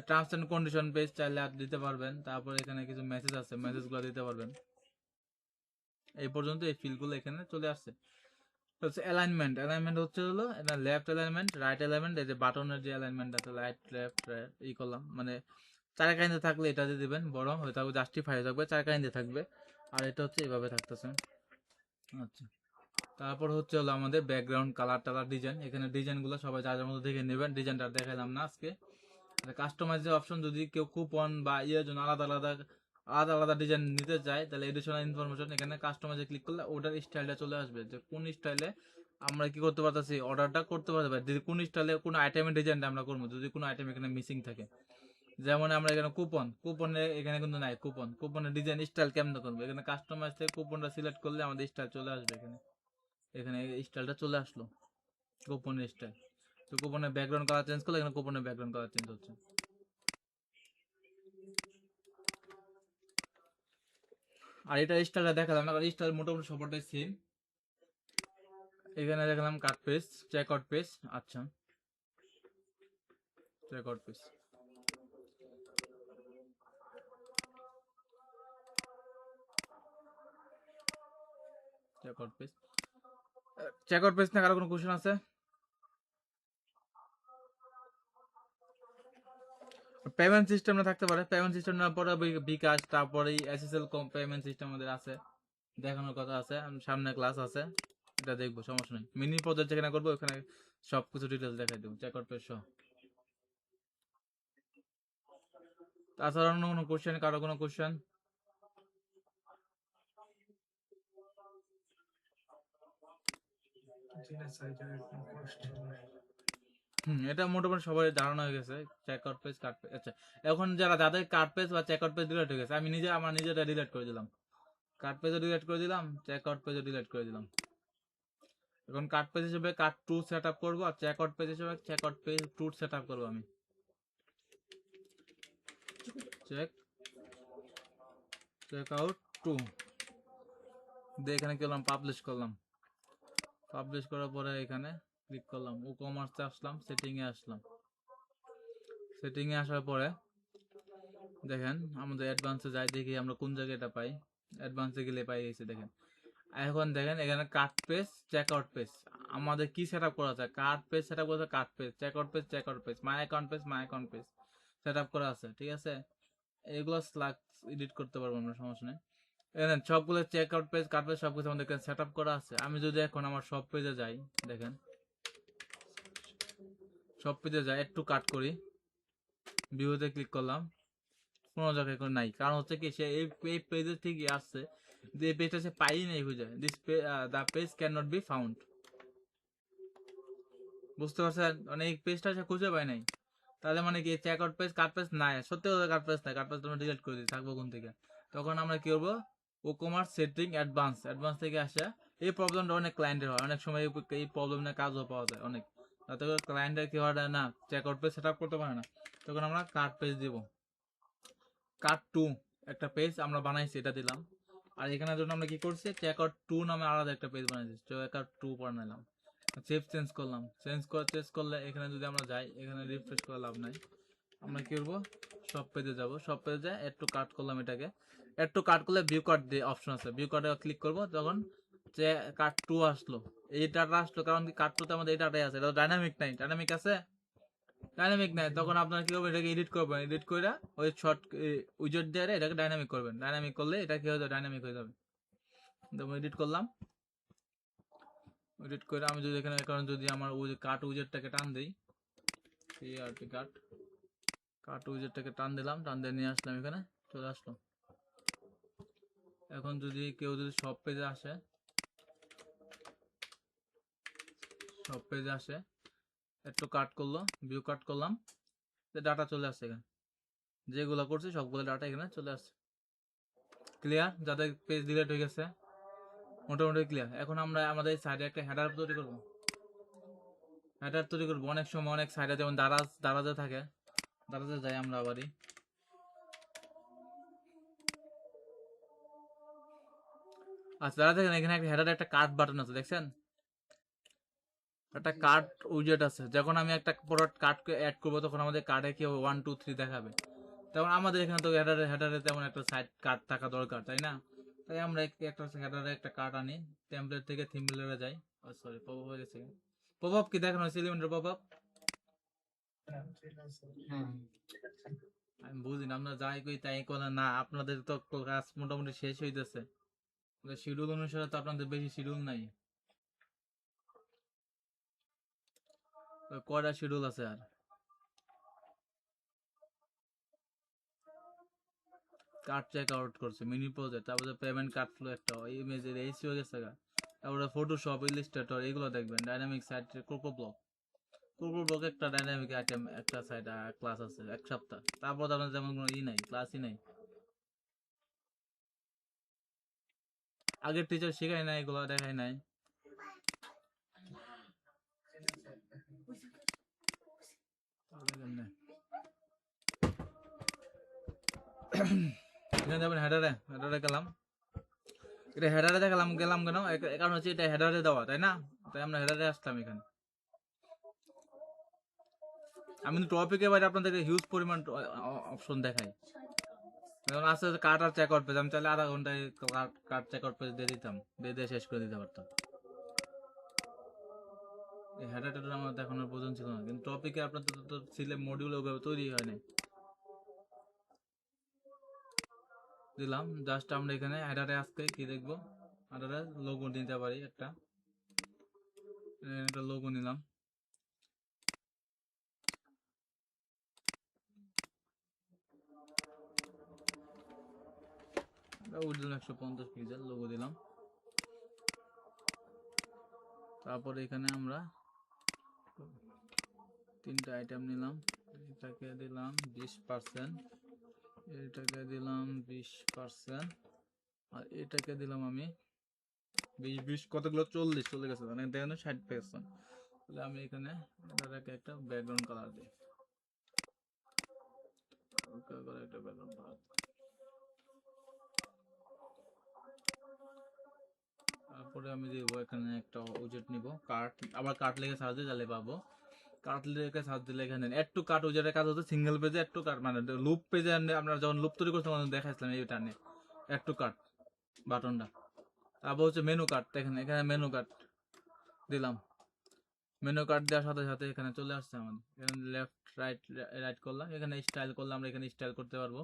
টার্মস অ্যান্ড কন্ডিশন পেজ চাইলে আর দিতে পারবেন। তারপর এখানে কিছু মেসেজ আছে, মেসেজগুলো দিতে পারবেন। এই পর্যন্ত এই ফিল্ডগুলো এখানে চলে আসছে। হচ্ছে অ্যালাইনমেন্ট, অ্যালাইনমেন্ট হচ্ছে হলো এটা লেফট অ্যালাইনমেন্ট, রাইট অ্যালাইনমেন্ট। এই যে বাটনের যে অ্যালাইনমেন্ট আছে, রাইট লেফট রাইট এই করলাম, মানে চারকাইন্দে থাকলে এটা দিয়ে দিবেন, বড় হয়ে থাকবে, জাস্টিফাই হয়ে থাকবে, চারকাইন্দে থাকবে। আর এটা হচ্ছে এইভাবে থাকতেছে। আচ্ছা তারপর হচ্ছে হলো আমাদের ব্যাকগ্রাউন্ড কালার টালার ডিজাইন। এখানে ডিজাইনগুলো সবাই যার যার মতো দেখে নেবেন, ডিজাইনটা দেখালাম না আজকে। কাস্টমাইজ অপশন, যদি কেউ কুপন বা ইয়ের জন্য আলাদা আলাদা আলাদা আলাদা ডিজাইন নিতে চায়, তাহলে এডিশনাল ইনফরমেশন এখানে কাস্টমাইজে ক্লিক করলে ওটার স্টাইলটা চলে আসবে, যে কোন স্টাইলে আমরা কি করতে পারতেছি, অর্ডারটা করতে পারতে পারি, যদি কোন স্টাইলে কোন আইটেমের ডিজাইনটা আমরা করবো, যদি কোনো আইটেম এখানে মিসিং থাকে। যেমন আমরা এখানে কুপন, কুপনে এখানে কিন্তু নাই কুপন, কুপনের ডিজাইন স্টাইল কেমন করবো, এখানে কাস্টমাইজ থেকে কুপনটা সিলেক্ট করলে আমাদের স্টাইল চলে আসবে। এখানে এখানে স্টাইলটা চলে আসলো, কুপনের স্টাইল। তো কুপনের ব্যাকগ্রাউন্ড কালার চেঞ্জ করলে এখানে কুপনের ব্যাকগ্রাউন্ড কালার চেঞ্জ হচ্ছে। আর এটা স্টাইলটা দেখালাম না, স্টাইল মোটামুটি সবটাই সেম। এখানে দেখালাম cart page, check out page. আচ্ছা check out page, check out page, check out page না কারো কোনো কোশ্চেন আছে? পেমেন্ট সিস্টেমটা থাকতে পারে, পেমেন্ট সিস্টেম না পরে বিকাশ, তারপরে এসএসএল পেমেন্ট সিস্টেম আমাদের আছে, দেখানোর কথা আছে, সামনে ক্লাস আছে, এটা দেখবো, সমস্যা নেই। মিনি প্রজেক্ট যেখানে করবো ওখানে সব কিছু ডিটেলস দেখাই দেবো, চেক আউট পেজ সহ। তাছাড়া অন্য কোনো কোশ্চেন, কারো কোনো কোশ্চেন? জি না স্যার, এটা কোনো কোশ্চেন নাই। এটা মোটামুটি সবাই ধারণা হয়ে গেছে, চেক আউট পেজ কাট পেজ। আচ্ছা এখন যাদের কাট পেজ বা চেক আউট পেজ ডিলিট হয়ে গেছে, আমি নিজে আমার নিজেটা ডিলিট করে দিলাম, কাট পেজও ডিলিট করে দিলাম, চেক আউট পেজও ডিলিট করে দিলাম। এখন কাট পেজ হিসেবে কাট টু সেট আপ করবো, আর চেক আউট পেজ হিসেবে check out page to set up করবো। আমি চেক চেক আউট টু দিয়ে এখানে কি করলাম, পাবলিশ করলাম। পাবলিশ করার পরে এখানে ক্লিক করলাম, ও কমার্সে আসলাম, সেটিংয়ে আসলাম। সেটিংয়ে আসার পরে দেখেন আমাদের অ্যাডভান্সে যাই, দেখি আমরা কোন জায়গায় এটা পাই। অ্যাডভান্সে গেলে পাই গেছে দেখেন। এখন দেখেন এখানে কাট পেজ, চেক আউট পেজ, আমাদের কি সেট আপ করা আছে, কাট পেজ সেট আপ করা আছে, cart page, check out page, check out page, my account page, my account page set up করা আছে। ঠিক আছে, এগুলো স্লাগ এডিট করতে পারবো আমরা, সমস্যা নেই। এখানে সবগুলো চেক আউট পেজ, কাট পেজ সবকিছু আমাদের এখানে সেট আপ করা আছে। আমি যদি এখন আমার সব পেজে যাই, দেখেন সব পেজে যাই, একটু কাট করি, ভিউতে ক্লিক করলাম, কোনো জায়গায় কোনো নাই। কারণ হচ্ছে কি, সে এই পেজে ঠিকই আসছে, যে এই পেজটা সে পাই নাই খুঁজে, this the page can not be found. বুঝতে পারছেন, মানে এই পেজটা সে খুঁজে পায় নাই। তাহলে মানে কি চেক আউট পেজ কাট পেজ নাই, সত্যি কথা কাট পেজ নাই, কাট পেজ তোমরা ডিলিট করে দিই, থাকবো কোন থেকে। তখন আমরা কি করবো, ও কমার্স সেটিং অ্যাডভান্স, অ্যাডভান্স থেকে আসে। এই প্রবলেমটা অনেক ক্লায়েন্টের হয়, অনেক সময় এই প্রবলেম নিয়ে কাজও পাওয়া যায় অনেক। যাতে করে ক্লায়েন্টের কি হয় না check out page set up করতে পারে না, তখন আমরা কার্ড পেজ দিব। কার্ড টু একটা পেজ আমরা বানাইছি, এটা দিলাম। আর এখানে জন্য আমরা কি করছি, চেক আউট টু নামে আলাদা একটা পেজ বানাইছি, চেক আউট টু বানাইলাম। সেভ চেঞ্জ করলাম, চেঞ্জ করলে এখানে যদি আমরা যাই, এখানে রিফ্রেশ করে লাভ নাই। আমরা কি করবো, সব পেজে যাব, সব পেজে এড টু কার্ট করলাম, এটাকে এড টু কার্ট করলে ভিউ কার্ড দিয়ে অপশন আছে, ভিউ কার্ডে ক্লিক করবো, তখন যে কার্ট টু আসলো, এই ডাটা আসলো, কারণ কি কার্ট টুতে আমাদের এই ডাটাই আছে, এটা তো ডাইনামিক নাই, ডাইনামিক আছে ডাইনামিক নাই, তখন আপনার কি করবেন, এটাকে এডিট করবেন, এডিট করে ওই শর্ট উইজেট দিয়ে এটাকে ডাইনামিক করবেন, ডাইনামিক করলে এটা কি হয়ে যাবে, ডাইনামিক হয়ে যাবে। যেমন এডিট করলাম, এডিট করে আমি যদি এখানে, কারণ যদি আমার ওই কার্ট উইজেটটাকে টান দিই, কার্ট কার্ট উইজেটটাকে টান দিলাম, টান দিয়ে নিয়ে আসলাম, এখানে চলে আসলো। এখন যদি কেউ যদি সব পেজে আসে, সব পেজে আসে, একটু কাট করলো, ভিউ কাট করলাম, ডাটা চলে আসছে এখানে, যেগুলো করছি সবগুলো ডাটা এখানে চলে আসছে। ক্লিয়ার? যাদের পেজ ডিলিট হয়ে গেছে মোটামুটি ক্লিয়ার। এখন আমরা আমাদের সাইডে একটা হেডার তৈরি করবো, হেডার তৈরি করবো। অনেক সময় অনেক সাইডে যেমন দারাজে থাকে, দারাজে যাই আমরা আবারই। আচ্ছা, দাঁড়া দেখেন, এখানে একটা হেডারে একটা কার্ড বাটন আছে, দেখছেন? একটা কার্ড উইজেট আছে, যখন আমি একটা প্রোডাক্ট কার্ডকে অ্যাড করবো, তখন আমাদের কার্ডে কি 1 2 3 দেখাবে। তেমন আমাদের এখানে তো হেডারে তেমন একটা সাইড কার্ড থাকা দরকার, তাই না? তাই আমরা একটা হেডারে একটা কার্ড আনি, টেমপ্লেট থেকে থিম বিল্ডারে যাই। সরি, পপআপ হয়ে গেছে। পপআপ কি দেখানো হয়েছে, এলিমেন্টের পপআপ? আমি বুঝি না, আমরা যাই কই তাই করে না, আপনাদের তো কাজ মোটামুটি শেষ হইতেছে, শিডিউল অনুসারে তো আপনাদের বেশি শিডিউল নাই। কয়টা শিডিউল আছে আর? কার্ড চেক আউট করছে, মিনি প্রজেক্ট, তারপরে পেমেন্ট কার্ড ফ্লো, একটা ইমেজের এইসি হয়ে গেছে, তারপরে ফটোশপ, ইলিস্ট্রেটর, এগুলো দেখবেন। Dynamic site, coco block, coco block একটা ডাইনামিক আইটেম, একটা সাইট ক্লাস আছে 1 সপ্তাহ, তারপর আপনার যেমন কোনো নাই, ক্লাসই নাই। আগের টিচার শেখায় নাই, এগুলো দেখায় নাই। এখানে যাবেন হেডারে, হেডারে গেলাম, এটা হেডারে দেখালাম, গেলাম কেন, কারণ হচ্ছে এটা হেডারে দেওয়া, তাই না? তাই আমরা হেডারে আসলাম এখানে। আমি কিন্তু টপিকের বাইরে আপনাদেরকে হিউজ পরিমাণ অপশন দেখাই। যেমন আস্তে আস্তে কার্ড আর চেক আউট পেজ, আমি চাইলে আধা ঘন্টায় কার্ড চেক আউট পেজ দিয়ে দিতাম, দিয়ে শেষ করে দিতে পারতাম। এই হেডার টেডার আমার দেখানোর প্রয়োজন ছিল না, কিন্তু টপিকে আপনাদের তো সিলেক্ট মডিউল ওভাবে তৈরি হয় নাই। দিলাম জাস্ট, আমরা এখানে হেডারে আজকে কি দেখবো, হেডারে লোগো নিতে পারি, একটা লোগো নিলাম, দিলাম 150 পিক্সেল লোগো দিলাম। তারপরে এখানে আমরা 3টা আইটেম নিলাম, এটাকে দিলাম 20%, এটাকে দিলাম 20%, আর এটাকে দিলাম আমি 20 কতগুলো 40 চলে গেছে, মানে দেখেন 60%। তাহলে আমি এখানে এটাকে একটা ব্যাকগ্রাউন্ড কালার দিই, ওকে করে একটা ব্যাকগ্রাউন্ড কালার। তারপরে আমি দেবো এখানে একটা উইজেট নিব, কার্ট, আবার কার্ট লেগে সার্চ দিয়ে তাহলে পাবো। কার্ট লেগে সার্চ দিলে এখানে এড টু কার্ট উইজেটের কাজ হচ্ছে সিঙ্গেল পেজে এড টু কার্ট, মানে লুপ পেজে আমরা যখন লুপ তৈরি করতে দেখাইছিলাম এইটা নিয়ে, এড টু কার্ট বাটনটা। তারপর হচ্ছে মেনু কার্ড, দেখেন এখানে মেনু কার্ড দিলাম, মেনু কার্ড দেওয়ার সাথে সাথে এখানে চলে আসছে আমাদের, এখানে লেফট রাইট রাইট করলাম, এখানে স্টাইল করলাম, আমরা এখানে স্টাইল করতে পারবো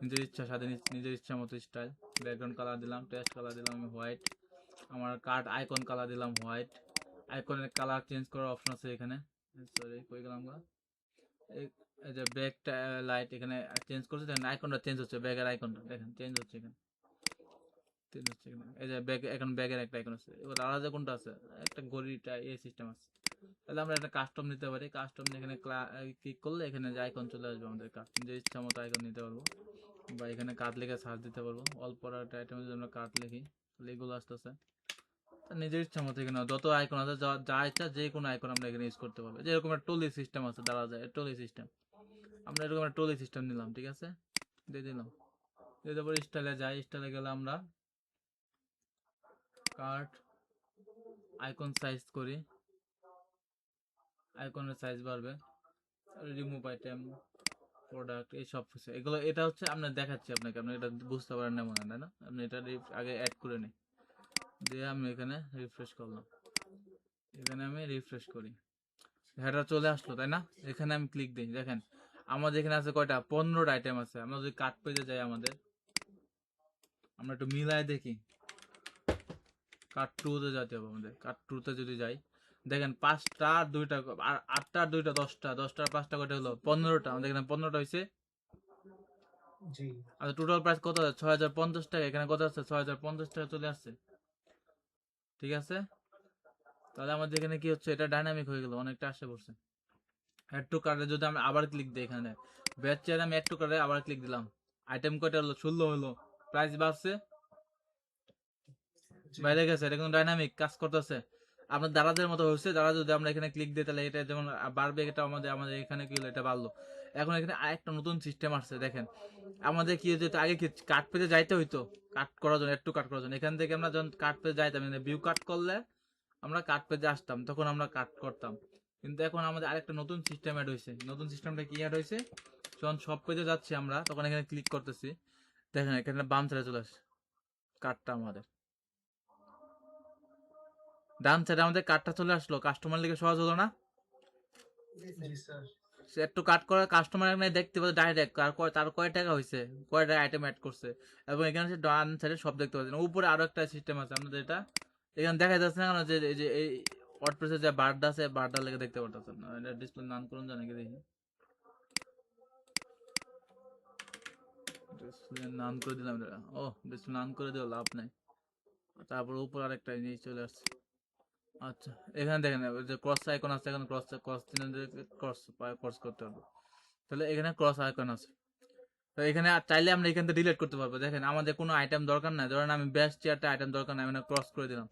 নিজের ইচ্ছা সাথে, নিজের ইচ্ছা মতো স্টাইল। ব্যাকগ্রাউন্ড কালার দিলাম, টেক্সট কালার দিলাম আমি হোয়াইট, আমার কার্ড আইকন কালার দিলাম হোয়াইট। আইকনের কালার চেঞ্জ করার অপশন আছে এখানে, সরি কই গেলাম গা, এই যে ব্যাকটা লাইট এখানে চেঞ্জ করছে, দেখেন আইকনটা চেঞ্জ হচ্ছে, ব্যাগের আইকনটা দেখেন চেঞ্জ হচ্ছে এখানে, চেঞ্জ হচ্ছে এখানে। এই যে ব্যাগ, এখন ব্যাগের একটা আইকন আছে, এবার আলাদা কোনটা আছে, একটা ঘড়িটা এই সিস্টেম আছে। তাহলে আমরা একটা কাস্টম নিতে পারি, কাস্টম এখানে ক্লিক করলে এখানে যে আইকন চলে আসবে, আমাদের কাস্টম যে ইচ্ছা মতো আইকন নিতে পারবো, বা এখানে কার্ড লিখে সার্চ দিতে পারবো। অল্প একটা আইটেমের জন্য কার্ড লিখি, তাহলে এগুলো আসতেছে। নিজের ইচ্ছা মতো এখানে যত আইকন আছে যা যা ইচ্ছা যে কোনো আইকন আমরা এখানে ইউজ করতে পারবো, যেরকম একটা টলি সিস্টেম আছে দ্বারা যায় টলি সিস্টেম, আমরা এরকম একটা টলি সিস্টেম নিলাম, ঠিক আছে, দিয়ে দিলাম, দিয়ে তারপর স্টাইলে যাই, স্টাইলে গেলে আমরা কার্ট আইকন সাইজ করি, আইকনের সাইজ বাড়বে, রিমুভ আইটেম প্রোডাক্ট এই সব কিছু এগুলো, এটা হচ্ছে আপনার দেখাচ্ছি আপনাকে, আপনি এটা বুঝতে পারেন না মনে হয়, তাই না, আপনি এটা আগে অ্যাড করে নিই, দিয়ে আমি এখানে রিফ্রেশ করলাম, এখানে আমি রিফ্রেশ করি, হেডার চলে আসলো তাই না, এখানে আমি ক্লিক দিই, দেখেন আমাদের এখানে আছে কয়টা, 15টা আইটেম আছে, আমরা যদি কাট পেজে যাই আমাদের, আমরা একটু মিলাই দেখি, কাট টুতে যেতে হবে আমাদের, কাট টুতে যদি যাই, দেখেন 5টা আর 2টা, আর 8টা আর 2টা 10টা, 10টার 5টা কয়টা হলো 15টা, আমাদের এখানে 15টা হয়েছে, জি আর টোটাল প্রাইস কত আছে 6050 টাকা, এখানে কত আছে 6050 টাকা চলে আসছে, ঠিক আছে, তাহলে আমাদের এখানে কি হচ্ছে, এটা ডাইনামিক হয়ে গেল, অনেকটা আসে পড়ছে। অ্যাড টু কার্ডে যদি আমি আবার ক্লিক দিই, এখানে ব্যাচ চেয়ারে আমি অ্যাড টু কার্ডে আবার ক্লিক দিলাম, আইটেম কয়টা হলো 16 হলো, প্রাইস বাড়ছে, জি বাইরে গেছে, এটা কিন্তু ডাইনামিক কাজ করতেছে, আপনার দারাজের মতো হচ্ছে, দারা যদি আমরা এখানে ক্লিক দিই তাহলে এটা যেমন বাড়বে, এটা আমাদের আমাদের এখানে কি হলো, এটা বাড়লো, এখন এখানে আরেকটা নতুন সিস্টেম আসছে, দেখেন আমাদের কি হচ্ছে, আগে কি কাট পেজে যাইতে হইতো, কাট করার জন্য, একটু কাট করার জন্য, এখান থেকে আমরা যখন কাট পেজে যাইতাম, ভিউ কাট করলে আমরা কাট পেজে আসতাম, তখন আমরা কাট করতাম, কিন্তু এখন আমাদের আরেকটা নতুন সিস্টেম অ্যাড হয়েছে, নতুন সিস্টেমটা কি অ্যাড হয়েছে, যখন সব পেজে যাচ্ছি আমরা, তখন এখানে ক্লিক করতেছি, দেখেন এখানে বাম সাইডে চলে আসে কার্ডটা আমাদের, ডান সাইডে আমাদের কার্ডটা চলে আসলো, কাস্টমার লিখে সহজ হলো না, জি স্যার সে একটু কাট করে কাস্টমার এখানে দেখতে পাচ্ছে ডাইরেক্ট তার কয় টাকা হয়েছে, কয়টা আইটেম অ্যাড করছে, এবং এখানে সে ডান সাইডে সব দেখতে পাচ্ছেন, উপরে আরো একটা সিস্টেম আছে আপনাদের, এটা এখানে দেখা যাচ্ছে না কেন, যে এই যে এই ওয়ার্ডপ্রেসে যে বারটা আছে, বারটা লেগে দেখতে পারতেছেন না, এটা ডিসপ্লে নান করুন জানি কি দেখি, ডিসপ্লে নান করে দিলাম এটা, ও ডিসপ্লে নান করে দিও লাভ নাই, তারপর উপর আরেকটা জিনিস চলে আসছে, আচ্ছা এখানে দেখেন ওই যে ক্রস আইকন আছে, এখানে ক্রস ক্রস ক্রস ক্রস করতে হবে, তাহলে এখানে ক্রস আইকন আছে, তো এখানে চাইলে আমরা এখান থেকে ডিলিট করতে পারবো, দেখেন আমাদের কোনো আইটেম দরকার নাই, ধরেন আমি বেস্ট চেয়ারটা আইটেম দরকার নাই, আমি ক্রস করে দিলাম,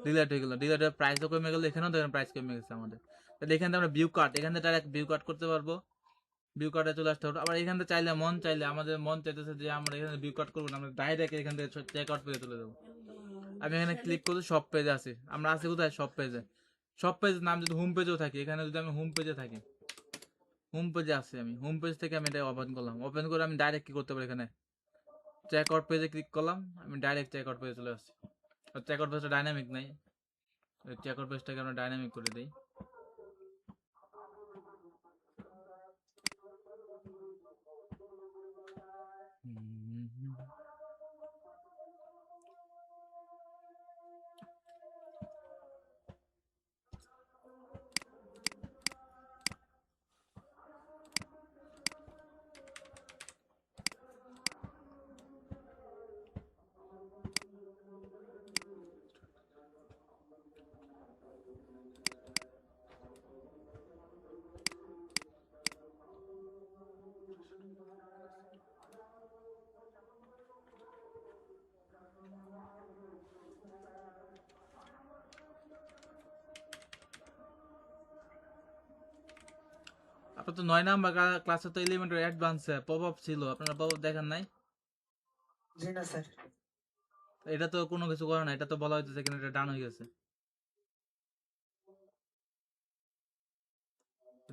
ডিলিট হয়ে গেল, ডিলিটের প্রাইসও কমে গেল, এখানেও দেখেন প্রাইস কমে গেছে আমাদের, তাহলে এখান থেকে আমরা ভিউ কাট, এখান থেকে ডাইরেক্ট ভিউ কাট করতে পারবো, ভিউ কাটে চলে আসতে পারবো, আবার এখান থেকে চাইলে মন চাইলে আমাদের মন চাইতেছে যে আমরা এখানে ভিউ কাট করবো না, আমরা ডাইরেক্ট এখান থেকে চেক আউট পেজে চলে যাবো, আমি এখানে ক্লিক করছি, সব পেজে আছি, আমরা আছি কোথায়, সব পেজে, সব পেজ নাম যদি হোম পেজেও থাকি, এখানে যদি আমি হোম পেজে থাকি, হোম পেজে আছি আমি, হোম পেজ থেকে আমি এটা ওপেন করলাম, ওপেন করে আমি ডাইরেক্ট কি করতে পারি, এখানে চেক আউট পেজে ক্লিক করলাম, আমি ডাইরেক্ট চেক আউট পেজে চলে আসছি, আর চেক আউট পেজটা ডাইনামিক নাই, চেক আউট পেজটাকে আমরা ডাইনামিক করে দিই, আপনার তো 9 নাম্বার ক্লাসে তো এলিমেন্টারি অ্যাডভান্সে পপ আপ ছিল, আপনারা পপ আপ দেখেন নাই, জি না স্যার। এটা তো কোনো কিছু করে না, এটা তো বলা হইতেছে এখানে এটা ডান হয়ে গেছে,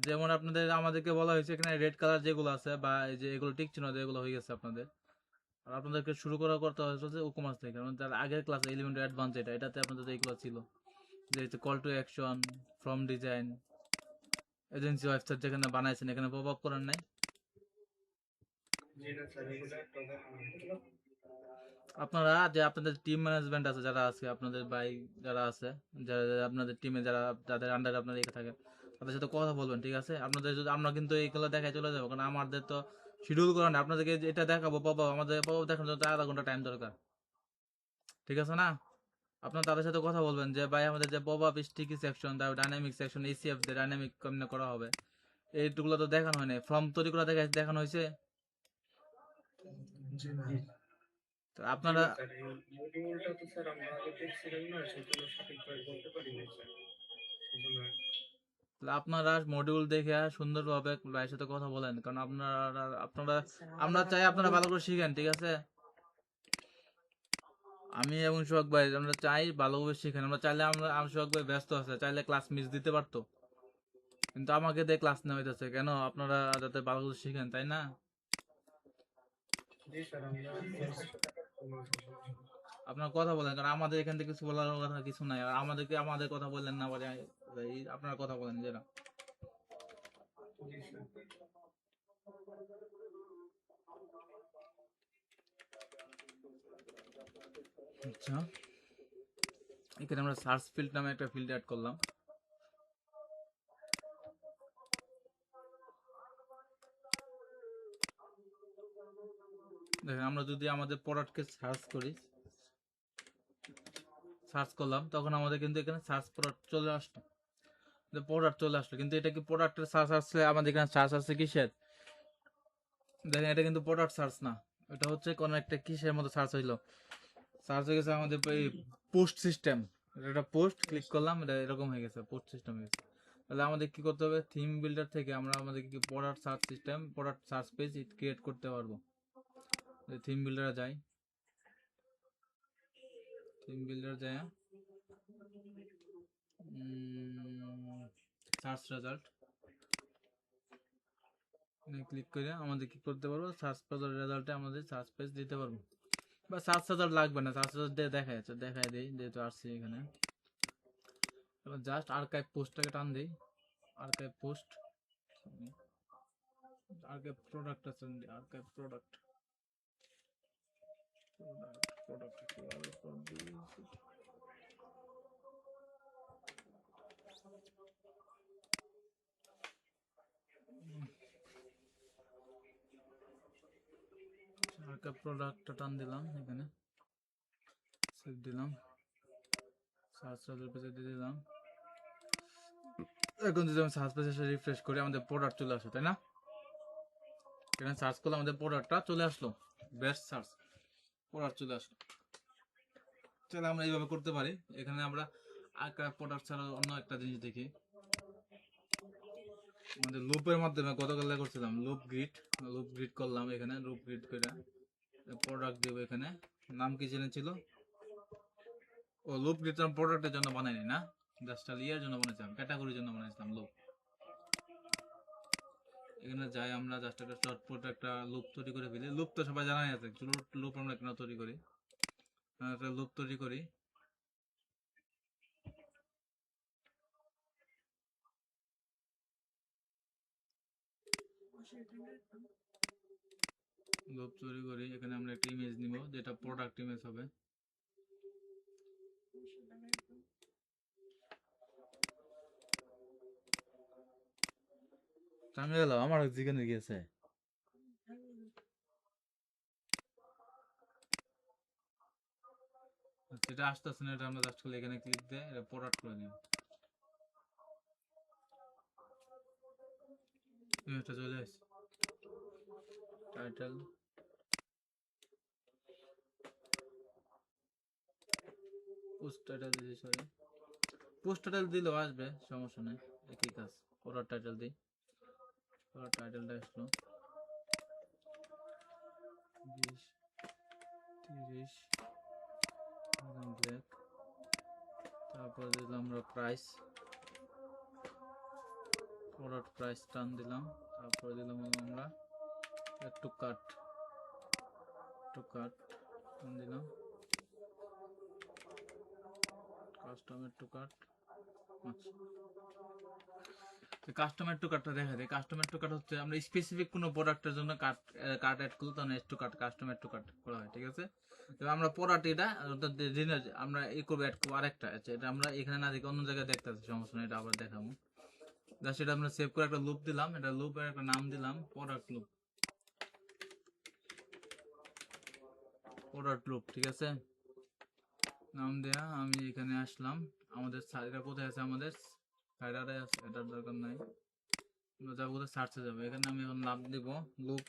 যেমন আপনাদের আমাদেরকে বলা হয়েছে এখানে রেড কালার যেগুলো আছে বা এই যে এগুলো টিক চিহ্ন এগুলো হয়ে গেছে আপনাদের, আর আপনাদেরকে শুরু করা করতে হয়েছে উকুমাস থেকে, কারণ তার আগের ক্লাসে এলিমেন্টারি অ্যাডভান্স এটাতে আপনাদের এইগুলো ছিল, যে call to action, from design, agency website যেখানে বানাইছেন, এখানে পপ আপ করেন নাই, জি না স্যার এগুলো একটা আপনারা যে আপনাদের টিম ম্যানেজমেন্ট আছে যারা আছে, আপনাদের ভাই যারা আছে, যারা যারা আপনাদের টিমে যারা যাদের আন্ডারে আপনারা এখানে থাকেন, তাদের সাথে কথা বলবেন, ঠিক আছে, আপনাদের যদি আমরা কিন্তু এইগুলো দেখায় চলে যাবো, কারণ আমাদের তো শিডিউল করা না, আপনাদেরকে এটা দেখাবো পাবো, আমাদের পাবো দেখানোর জন্য আধা ঘন্টা টাইম দরকার, ঠিক আছে না, আপনার তাদের সাথে কথা বলবেন যে ভাই আমাদের যে পপ আপ স্টিকি সেকশন, তারপর ডাইনামিক সেকশন, এসিএফ ডাইনামিক কেমনে করা হবে, এইটুকুলো তো দেখানো হয়নি, ফর্ম তৈরি করা দেখানো হয়েছে, জি না তো আপনারা স্যার এই মডিউলটা তো স্যার আমরা আগে দেখছিলাম না, সেজন্য সঠিকভাবে বলতে পারি না স্যার, সেজন্য আর কি। আপনারা মডিউল দেখে সুন্দরভাবে ভাইয়ের সাথে কথা বলেন, কারণ আপনারা স্যার আমরা আমাদের চাই হাতে আপনারা মডিউল ভালো করে শিখেন, ঠিক আছে? আমি এবং সোহাগ ভাই আমরা চাই ভালোভাবে শিখেন। আমরা চাইলে আমি সোহাগ ভাই ব্যস্ত আছে, চাইলে ক্লাস মিস দিতে পারতো, কিন্তু আমাকে দিয়ে ক্লাস নেওয়া হইতেছে কেন? আপনারা যাতে ভালো করে শিখেন, তাই না? জি স্যার, আমরা ক্লাস কোনো সমস্যা নেই। আপনার কথা বলেন, কারণ আমাদের এখান থেকে কিছু বলার কথা কিছু নাই। আর আমাদের কথা বললেন না বলে আপনার কথা বলেন যেটা। জি স্যার। আচ্ছা, এখানে আমরা সার্চ ফিল্ড নামে একটা ফিল্ড অ্যাড করলাম। দেখেন, আমরা যদি আমাদের প্রোডাক্টকে সার্চ করি, সার্চ করলাম, তখন আমাদের কিন্তু এখানে সার্চ প্রোডাক্ট চলে আসলো, প্রোডাক্ট চলে আসলো। কিন্তু এটা কি প্রোডাক্টের সার্চ আসছে? আমাদের এখানে সার্চ আসছে কিসের? দেখেন, এটা কিন্তু প্রোডাক্ট সার্চ না, এটা হচ্ছে কোন একটা কিসের মতো সার্চ হইলো। সার্চ হয়ে গেছে আমাদের পোস্ট সিস্টেম। এটা পোস্ট ক্লিক করলাম, এটা এরকম হয়ে গেছে, পোস্ট সিস্টেম হয়ে গেছে। তাহলে আমাদের কি করতে হবে? থিম বিল্ডার থেকে আমরা আমাদের কি product search system, product search page create করতে পারবো। থিম বিল্ডারে যাই, থিম বিল্ডার যায়, সার্চ রেজাল্ট ক্লিক করে আমাদের কি করতে পারবো? সার্চ রেজাল্টে আমাদের সার্চ পেজ দিতে পারবো। বা সার্চ রেজাল্ট লাগবে না, সার্চ রেজাল্ট দিয়ে দেখায় দিই, যেহেতু আসছি এখানে। এবার জাস্ট আর্কাইভ পোস্টটাকে টান দিই, আর্কাইভ পোস্ট, আর্কাইভ প্রোডাক্ট আছে, আর্কাইভ প্রোডাক্ট, প্রোডাক্ট কিভাবে করবি? আর্কাইভ প্রোডাক্টটা টান দিলাম, এখানে সেভ দিলাম, সার্চ রেজাল্ট পেজে দিয়ে দিলাম। এখন যদি আমি সার্চ পেজে রিফ্রেশ করি, আমাদের প্রোডাক্ট চলে আসে, তাই না? এখানে সার্চ করলে আমাদের প্রোডাক্টটা চলে আসলো, বেস্ট সার্চ, প্রোডাক্ট চলে আসলো। তাহলে আমরা এইভাবে করতে পারি। এখানে আমরা আর্কাইভ প্রোডাক্ট ছাড়া অন্য একটা জিনিস দেখি, আমাদের লুপের মাধ্যমে গতকাল করছিলাম লুপ গ্রিড করলাম। এখানে লুপ গ্রিড করে প্রোডাক্ট দেবো। এখানে নাম কি ছিল? ও, লুপ গ্রিড প্রোডাক্টের জন্য বানাইনি না, জাস্ট ইয়ের জন্য বানাইছিলাম, ক্যাটাগরির জন্য বানাইছিলাম লুপ। এখানে যাই, আমরা জাস্ট একটা শর্টকাট একটা লুপ তৈরি করে ফেলি। লুপ তো সবাই জানাই আছে, লুপ আমরা কেন তৈরি করি? একটা লুপ তৈরি করি, এখানে আমরা একটা ইমেজ নিব, যেটা প্রোডাক্ট ইমেজ হবে। আমি গেলাম, আমার যেখানে গিয়েছে সেটা আসতেছে না, এটা আমরা জাস্ট খালি এখানে ক্লিক দিয়ে এটা প্রোডাক্ট করে নিব। ইমেজটা চলে আসছে, টাইটেল, পোস্ট টাইটেল দিয়েছি, সরি, পোস্ট টাইটেল দিলেও আসবে, সমস্যা নেই, একই কাজ। প্রোডাক্ট টাইটেল দিই, প্রোডাক্ট টাইটেলটা আসলো 20, 30 ব্ল্যাক। তারপরে দিলাম আমরা প্রাইস, প্রোডাক্ট প্রাইস টান দিলাম। তারপরে দিলাম আমরা একটু কাট টান দিলাম, কাস্টমার টু কাট। আচ্ছা, কাস্টমার টু কাটটা দেখা যায়। কাস্টমার টু কাট হচ্ছে আমরা স্পেসিফিক কোনো প্রোডাক্টের জন্য কাট অ্যাড করলে তখন টু কাট, কাস্টমার টু কাট করা হয়, ঠিক আছে? তবে আমরা প্রোডাক্ট এটা আমরা এই করবো, অ্যাড করবো আরেকটা। আচ্ছা, এটা আমরা এখানে না দেখে অন্য জায়গায় দেখতে পাচ্ছি, সমস্যা নেই, এটা আবার দেখাবো। জাস্ট এটা আমরা সেভ করে একটা লুপ দিলাম, এটা লুপের একটা নাম দিলাম প্রোডাক্ট লুপ, ঠিক আছে? নাম দেয়া, আমি এখানে আসলাম, আমাদের এটা কোথায় আছে? আমাদের সাইডারে আছে, এটার দরকার নাই, আমরা যাবো কোথায়? সার্চে যাবো। এখানে আমি এখন নাম দিব লুপ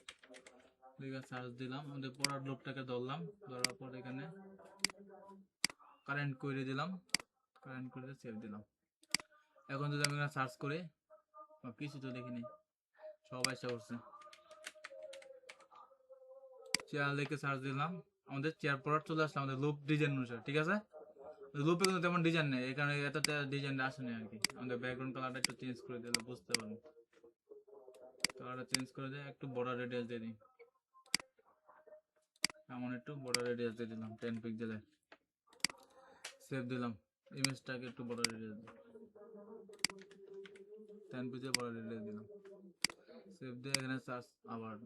লিখে সার্চ দিলাম, আমাদের প্রোডাক্ট লুপটাকে ধরলাম, ধরার পর এখানে কারেন্ট করে দিলাম, কারেন্ট করে সেভ দিলাম। এখন যদি আমি এখানে সার্চ করি, কিছু তো দেখিনি, সবাই এসে করছে। চেয়ার লিখে সার্চ দিলাম, আমাদের চেয়ার প্রোডাক্ট চলে আসলো আমাদের লুপ ডিজাইন অনুসারে, ঠিক আছে। লুপে কিন্তু তেমন ডিজাইন নেই, এখানে এতটা ডিজাইন আসেনি আর কি। আমাদের ব্যাকগ্রাউন্ড কালারটা একটু চেঞ্জ করে দিলে বুঝতে পারবো, কালারটা চেঞ্জ করে দিয়ে একটু বড় রেডিয়াস দিয়ে দিই, এমন একটু বড় রেডিয়াস দিয়ে দিলাম 10 পিক্সেলের। সেভ দিলাম, ইমেজটাকে একটু বড় রেডিয়াস দিই, 10 পিক্সেল বড় রেডিয়াস দিলাম। সেভ দিয়ে এখানে সার্চ আবার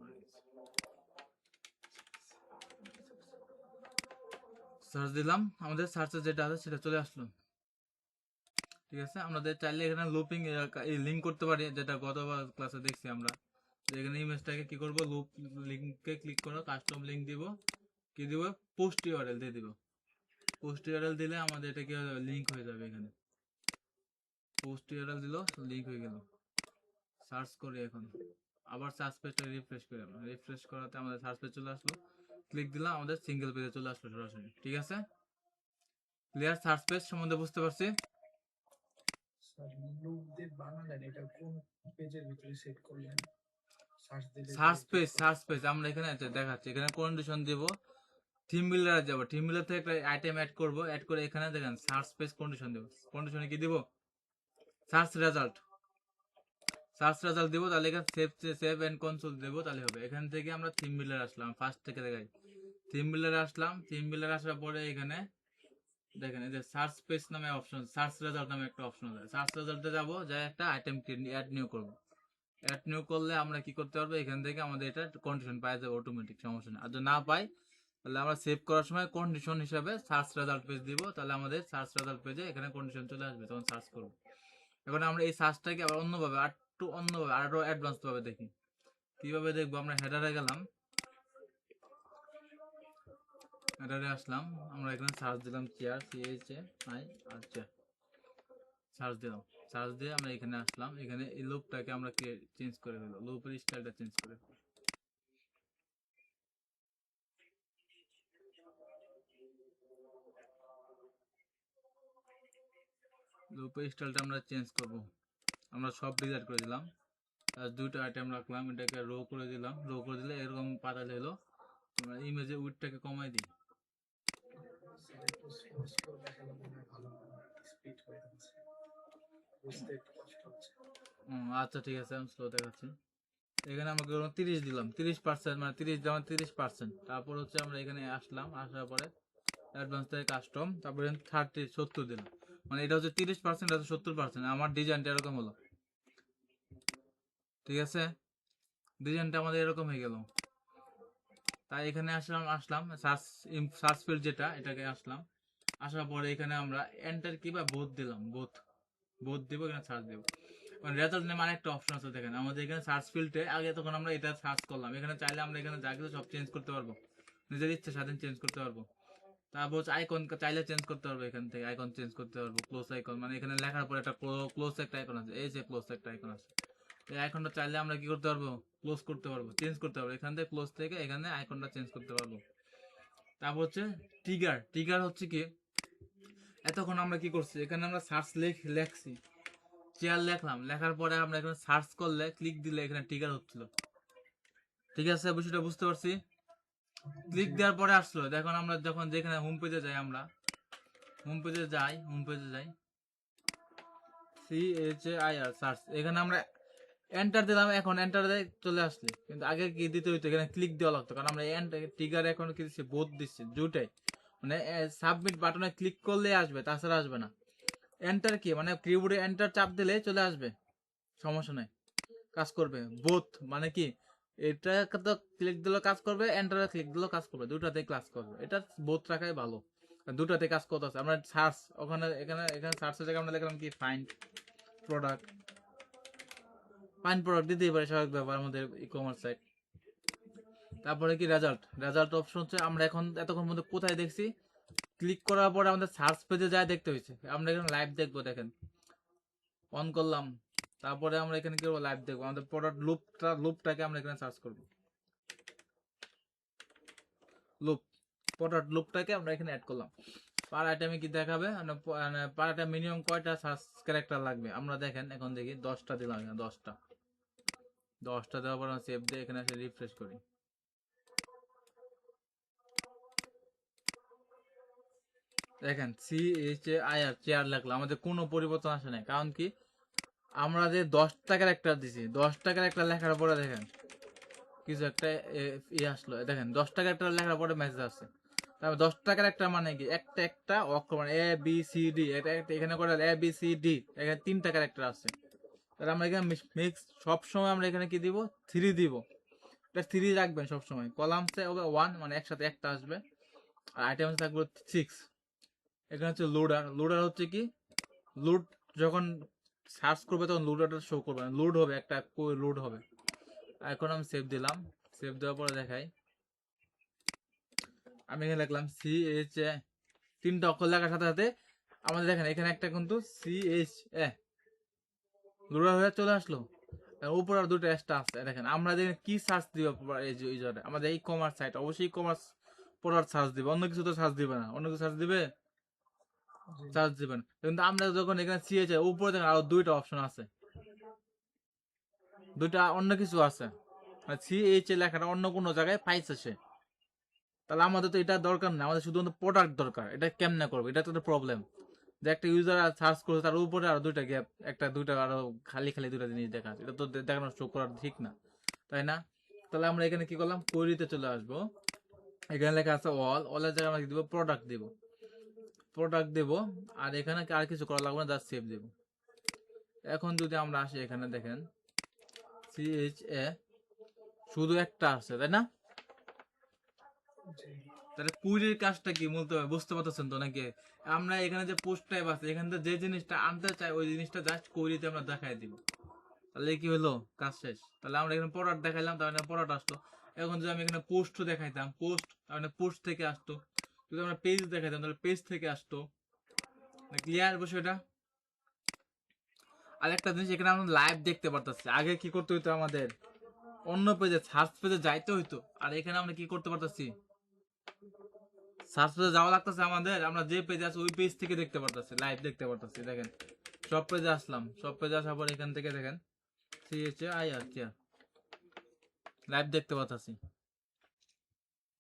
সার্চ দিলাম, আমাদের সার্চে যেটা আছে সেটা চলে আসলো, ঠিক আছে। আমাদের চাইলে এখানে লুপিং লিঙ্ক করতে পারি, যেটা গতবার ক্লাসে দেখছি আমরা। এখানে ইমেজটাকে কি করব, লুপ লিঙ্কে ক্লিক করো, কাস্টম লিঙ্ক দিব, কি দিব, পোস্ট ইউআরএল দিয়ে দিব। পোস্ট ইউআরএল দিলে আমাদের এটা কি লিঙ্ক হয়ে যাবে, এখানে পোস্ট ইউআরএল দিল, লিঙ্ক হয়ে গেল। সার্চ করি এখন, আবার সার্চ পেজটা রিফ্রেশ করে, রিফ্রেশ করাতে আমাদের সার্চ পেজ চলে আসলো, ক্লিক দিলাম, আমাদের সিঙ্গেল পেজে চলে আসলো সরাসরি, ঠিক আছে। ক্লিয়ার? সার্চ পেজ সম্বন্ধে বুঝতে পারছি। স্যার লুপ দিয়ে বানালেন, এটা কোন পেজের ভিতরে সেট করলেন? সার্চ দিলে সার্চ পেজ আমরা এখানে দেখাচ্ছি, এখানে কন্ডিশন দিব, থিম বিল্ডারে যাব, থিম বিল্ডার থেকে একটা আইটেম অ্যাড করব, অ্যাড করে এখানে দেখেন সার্চ পেজ কন্ডিশন দেব। কন্ডিশনে কি দিব, সার্চ রেজাল্ট, সার্চ রেজাল্ট দিব, তাহলে এখানে সেভ এন্ড কনসোল দেব, তাহলে হবে। এখান থেকে আমরা থিম বিল্ডার আসলাম, ফার্স্ট থেকে দেখাই, থিম বিল্ডারে আসলাম, থিম বিল্ডার আসার পরে এখানে দেখেন এই যে সার্চ পেজ নামে অপশন, সার্চ রেজাল্ট নামে একটা অপশন আছে, সার্চ রেজাল্টে যাব, যাই একটা আইটেম অ্যাড নিউ করব। অ্যাড নিউ করলে আমরা কি করতে পারবো, এখান থেকে আমাদের এটা কন্ডিশন পাই যাবে অটোমেটিক, সমস্যা নেই। আর যদি না পাই তাহলে আমরা সেভ করার সময় কন্ডিশন হিসাবে সার্চ রেজাল্ট পেজ দিব, তাহলে আমাদের সার্চ রেজাল্ট পেজে এখানে কন্ডিশন চলে আসবে, তখন সার্চ করব। এখন আমরা এই সার্চটাকে আবার অন্যভাবে, অন্যভাবে আরো অ্যাডভান্স ভাবে দেখি, কিভাবে দেখবো, আমরা হেডারে গেলাম, হেডারে আসলাম, আমরা এখানে সার্চ দিলাম চেয়ার, CHAI আর চেয়ার, সার্চ দিলাম, সার্চ দিয়ে আমরা এখানে আসলাম, এখানে এই লুপটাকে আমরা চেঞ্জ করে ফেলবো, লুপের স্টাইলটা চেঞ্জ করে ফেলবো। লুপের স্টাইলটা আমরা চেঞ্জ করব, আমরা সব ডিলিট করে দিলাম, আর দুইটা আইটেম রাখলাম, এটাকে রো করে দিলাম, রো করে দিলে এরকম পাতালে হলো। আমরা ইমেজের উইডটাকে কমাই দিই, স্যার একটু স্লো দেখালে মনে হয় ভালো হবে, স্পিড হয়ে যাচ্ছে, বুঝতে একটু কষ্ট হচ্ছে। আচ্ছা ঠিক আছে, আমি স্লো দেখাচ্ছি। এখানে আমরা 30 দিলাম, 30%, মানে 30 দিলাম 30%। তারপর হচ্ছে আমরা এখানে আসলাম, আসার পরে অ্যাডভান্স থেকে কাস্টম, তারপরে 70 দিলাম, মানে এটা হচ্ছে 30%, এটা হচ্ছে 70%। আমার ডিজাইনটা এরকম হলো, ঠিক আছে, ডিজাইনটা আমাদের এরকম হয়ে গেল। তাই এখানে আসলাম সার্চ ফিল্ড যেটা, এটাকে আসলাম, আসার পরে এখানে আমরা এন্টার কি বা বোথ দিলাম, বোথ দিব, এখানে সার্চ দেবো। রেজাল্ট নেম আরেকটা অপশন আছে, দেখেন আমাদের এখানে সার্চ ফিল্ডে আগে তখন আমরা এটা সার্চ করলাম, এখানে চাইলে আমরা এখানে যা কিছু সব চেঞ্জ করতে পারবো, নিজের ইচ্ছে স্বাধীন চেঞ্জ করতে পারবো। তারপর হচ্ছে আইকন চাইলে চেঞ্জ করতে পারবো, এখান থেকে আইকন চেঞ্জ করতে পারবো, ক্লোজ আইকন, মানে এখানে লেখার পরে একটা ক্লোজ একটা আইকন আছে, এই যে ক্লোজ একটা আইকন আছে, এই আইকনটা চাইলে আমরা কি করতে পারবো, ক্লোজ করতে পারবো, চেঞ্জ করতে পারবো, এখান থেকে ক্লোজ থেকে এখানে আইকনটা চেঞ্জ করতে পারবো। তারপর হচ্ছে ট্রিগার হচ্ছে কি, এতক্ষণ আমরা কি করছি, এখানে আমরা সার্চ লেখছি, চেয়ার লেখলাম, লেখার পরে আমরা এখানে সার্চ করলে ক্লিক দিলে এখানে ট্রিগার হচ্ছিল, ঠিক আছে, বিষয়টা বুঝতে পারছি। ক্লিক দেওয়ার পরে আসলো, দেখুন আমরা যখন যেখানে হোম পেজে যাই, আমরা হোম পেজে যাই, CHAIR সার্চ, এখানে আমরা এন্টার দিলাম, এখন এন্টার দিয়ে চলে আসলে, কিন্তু আগে কি দিতে হইতো, এখানে ক্লিক দেওয়া লাগতো, কারণ আমরা ট্রিগার এখন কি দিচ্ছি, বোথ দিচ্ছি, দুটাই, মানে সাবমিট বাটনে ক্লিক করলে আসবে, তাছাড়া আসবে না। এন্টার কি মানে কিবোর্ডে এন্টার চাপ দিলে চলে আসবে, সমস্যা নাই, কাজ করবে। বোথ মানে কি, এটা তো ক্লিক দিলেও কাজ করবে, এন্টারে ক্লিক দিলেও কাজ করবে, দুটাতেই কাজ করবে, এটা বোথ রাখাই ভালো, দুটাতে কাজ করতে আছে। আমরা সার্চ এখানে সার্চের জায়গায় আমরা দেখলাম কি প্রোডাক্ট ফাইন প্রোডাক্ট দিতেই পারে, স্বাভাবিক ব্যাপার আমাদের ই কমার্স সাইট। তারপরে কি রেজাল্ট অপশন হচ্ছে, আমরা এখন এতক্ষণ মধ্যে কোথায় দেখছি, ক্লিক করার পরে আমাদের সার্চ পেজে যায় দেখতে হয়েছে, আমরা এখানে লাইভ দেখবো, দেখেন অন করলাম, তারপরে আমরা এখানে কি করবো, লাইভ দেখবো, আমাদের প্রোডাক্ট লুপটাকে আমরা এখানে সার্চ করবো, লুপ, প্রোডাক্ট লুপটাকে আমরা এখানে অ্যাড করলাম। পার আইটেমে কি দেখাবে, পার আইটেম মিনিমাম কয়টা সার্চ ক্যারেক্টার লাগবে আমরা দেখেন এখন দেখি 10টা দিলাম এখানে, 10টা দেওয়ার পর সেভ দিয়ে এখানে এসে রিফ্রেশ করি। দেখেন CHAIR চেয়ার লাগলো, আমাদের কোনো পরিবর্তন আসে নাই। কারণ কি, আমরা যে 10টা ক্যারেক্টার দিছি, 10টা ক্যারেক্টার লেখার পরে দেখেন কিছু একটা আসলো, দেখেন 10টা ক্যারেক্টার লেখার পরে মেসেজ আসছে। তারপর 10টা ক্যারেক্টার মানে কি, একটা একটা অক্ষর মানে ABCD, এখানে করে ABCD, এখানে 3টা ক্যারেক্টার আছে। তাহলে আমরা এখানে মিক্স সবসময় আমরা এখানে কি দিব, 3 দিব। এটা 3 রাখবেন সবসময়। কলামসে হবে 1 মানে একসাথে একটা আসবে, আর আইটেমস থাকবে 6। এখানে হচ্ছে লোডার, লোডার হচ্ছে কি, লোড যখন সার্চ করবে তখন লোডারটা শো করবে, লোড হবে একটা লোড হবে। এখন আমি সেভ দিলাম, সেভ দেওয়ার পরে দেখাই, আমি এখানে লিখলাম CHA, 3টা অক্ষর লেখার সাথে সাথে আমাদের দেখেন এখানে একটা কিন্তু CHA লোডার হয়ে চলে আসলো। উপর আর দুটো এক্সট্রা আছে। দেখেন আমরা দেখেন কি সার্চ দিব, আমাদের ই কমার্স সাইট, অবশ্যই কমার্স প্রোডাক্ট সার্চ দিবে, অন্য কিছু তো সার্চ দিবে না। অন্য কিছু সার্চ দিবে, জি চার্জ দিবেন। কিন্তু আমরা যখন এখানে সিএচআই উপরে দেখেন আরো 2টা অপশন আছে, 2টা অন্য কিছু আছে, মানে সিএইচএ লেখাটা অন্য কোনো জায়গায় পাইছে সে। তাহলে আমাদের তো এটা দরকার না, আমাদের শুধুমাত্র প্রোডাক্ট দরকার। এটা কেমনে করবে, এটা তো একটা প্রবলেম, যে একটা ইউজার সার্চ করছে তার উপরে আরো 2টা গ্যাপ, দুইটা আরো খালি খালি 2টা জিনিস দেখা আছে, এটা তো দেখানো শো করা ঠিক না, তাই না? তাহলে আমরা এখানে কি করলাম, কোয়েরিতে চলে আসবো। এখানে লেখা আছে অলের জায়গায় আমরা কি দিব, প্রোডাক্ট দিব, প্রোডাক্ট দেব। আর এখানে আর কিছু করা লাগবে না, জাস্ট সেভ দেব। এখন যদি আমরা আসি এখানে দেখেন CHA শুধু একটা আছে, তাই না? জি তাহলে কুইরির কাজটা কি মূলত বুঝতে পারতেছেন তো নাকি? আমরা এখানে যে পোস্ট টাইপ আছে, এখান থেকে যে জিনিসটা আনতে চাই ওই জিনিসটা জাস্ট কুইরিতে আমরা দেখাই দিব। তাহলে কি হলো, কাজ শেষ। তাহলে আমরা এখানে প্রোডাক্ট দেখাইলাম, তার মানে প্রোডাক্ট আসলো। এখন যদি আমি এখানে পোস্ট দেখাইতাম, পোস্ট তার মানে পোস্ট থেকে আসতো। যদি আমরা পেজ দেখাইতাম তাহলে পেজ থেকে আসতো। ক্লিয়ার বিষয়টা? আর একটা জিনিস, এখানে আমরা লাইভ দেখতে পারতেছি। আগে কি করতে হইতো, আমাদের অন্য পেজে সার্চ পেজে যাইতে হইতো, আর এখানে আমরা কি করতে পারতেছি, সার্চ পেজে যাওয়া লাগতেছে আমাদের, আমরা যে পেজে আছি ওই পেজ থেকে দেখতে পারতেছি, লাইভ দেখতে পারতেছি। দেখেন সব পেজে আসলাম, সব পেজে আসার পর এখান থেকে দেখেন CHAIR লাইভ দেখতে পারতেছি।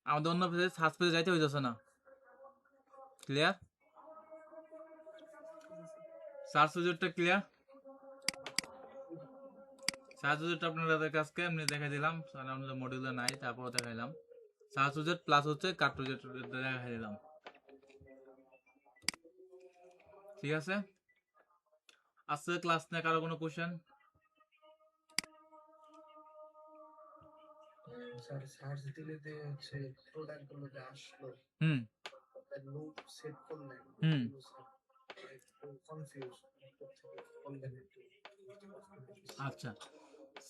আমাদের অন্য পেজে সার্চ পেজে যাইতে হইতেছে না। ক্লিয়ার? সার্চ পেজটা ক্লিয়ার? সার্চ উইজেট আপনাদের কাছকে এমনি দেখা দিলাম, আমাদের মডিউলে নাই, তারপর দেখাইলাম। সার্চ উইজেট প্লাস হচ্ছে কাট উইজেট দেখাই দিলাম। ঠিক আছে, আজকে ক্লাস নিয়ে কারো কোনো কোশ্চেন? স্যার সার্চ দিলে যে হচ্ছে প্রোডাক্ট গুলো যে আসলো, হুম লুপ সেট করলেন, হুম এগুলো স্যার একটু কনফিউজ, বলবেন একটু? আচ্ছা,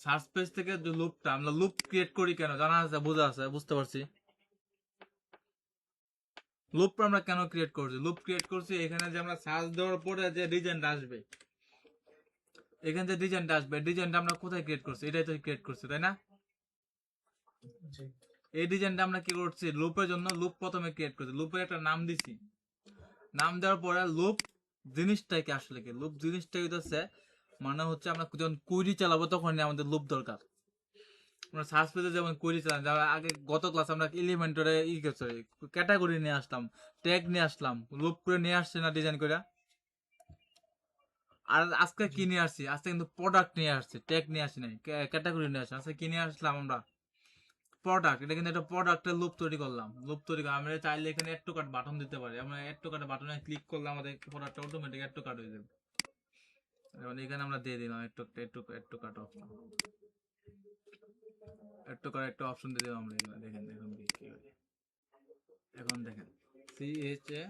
সার্চ পেজ থেকে যে লুপটা, আমরা লুপ ক্রিয়েট করি কেন জানা আছে, বোঝা আছে, বুঝতে পারছি। লুপ আমরা কেন ক্রিয়েট করছি, লুপ ক্রিয়েট করছি এখানে যে আমরা সার্চ দেওয়ার পরে যে ডিজাইনটা আসবে, এখানে যে ডিজাইনটা আসবে, ডিজাইনটা আমরা কোথায় ক্রিয়েট করছি, এটাই তো ক্রিয়েট করছি, তাই না? জি এই ডিজাইনটা আমরা কি করছি, লুপের জন্য লুপ প্রথমে ক্রিয়েট করছি, লুপের একটা নাম দিছি। নাম দেওয়ার পরে লুপ জিনিসটাই কি আসলে কি, লুপ জিনিসটাই হচ্ছে মানে হচ্ছে আমরা যখন কুইরি চালাবো তখনই আমাদের লুপ দরকার। আমরা সার্চ পেজে যেমন কুইরি চালাম, যেমন আগে গত ক্লাস আমরা এলিমেন্টরে ক্যাটাগরি নিয়ে আসলাম, ট্যাগ নিয়ে আসলাম, লুপ করে নিয়ে আসছি না ডিজাইন করে। আর আজকে কি নিয়ে আসছি, আজকে কিন্তু প্রোডাক্ট নিয়ে আসছি, ট্যাগ নিয়ে আসি নাই, ক্যাটাগরি নিয়ে আসছি। আজকে কি নিয়ে আসলাম আমরা, প্রোডাক্ট। এটা কিন্তু একটা প্রোডাক্টের লুপ তৈরি করলাম, লুপ তৈরি করে আমরা চাইলে এখানে এড টু কার্ট বাটন দিতে পারি। আমরা এড টু কার্ট বাটনে ক্লিক করলে আমাদের প্রোডাক্টটা অটোমেটিক এড টু কার্ট হয়ে যাবে। মানে এখানে আমরা দিয়ে দিলাম add to cart option, add to cart একটা অপশন দিয়ে দিলাম আমরা। এখানে দেখেন এখন কি হয়, এখন দেখেন CHA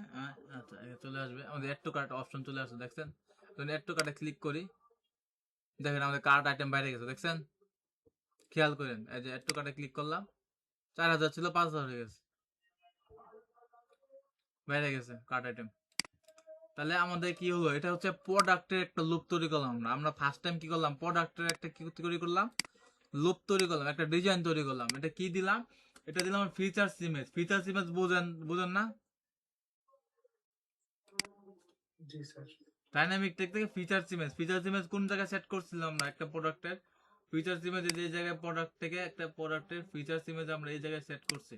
আচ্ছা চলে আসবে, আমাদের এড টু কার্ট অপশন চলে আসবে, দেখছেন? যখন এড টু কার্টে ক্লিক করি দেখেন আমাদের কার্ট আইটেম বাইরে গেছে, দেখছেন? খেয়াল করেন, এই যে এড টু কার্টে ক্লিক করলাম, 4000 ছিল 5000 হয়ে গেছে, বাইরে গেছে কার্ট আইটেম। তাহলে আমাদের কি হলো, এটা হচ্ছে প্রোডাক্টের একটা লুপ তৈরি করলাম আমরা। আমরা ফার্স্ট টাইম কি করলাম, প্রোডাক্টের একটা কি তৈরি করলাম, লুপ তৈরি করলাম, একটা ডিজাইন তৈরি করলাম। এটা কি দিলাম, এটা দিলাম ফিচার্স ইমেজ। ফিচার্স ইমেজ বুঝেন বুঝেন না? জি স্যার। ডাইনামিক টেক থেকে ফিচার্স ইমেজ কোন জায়গায় সেট করছিলাম আমরা একটা প্রোডাক্টের ফিচার্স ইমেজ এই জায়গায় প্রোডাক্ট থেকে একটা প্রোডাক্টের ফিচার্স ইমেজ আমরা এই জায়গায় সেট করছি।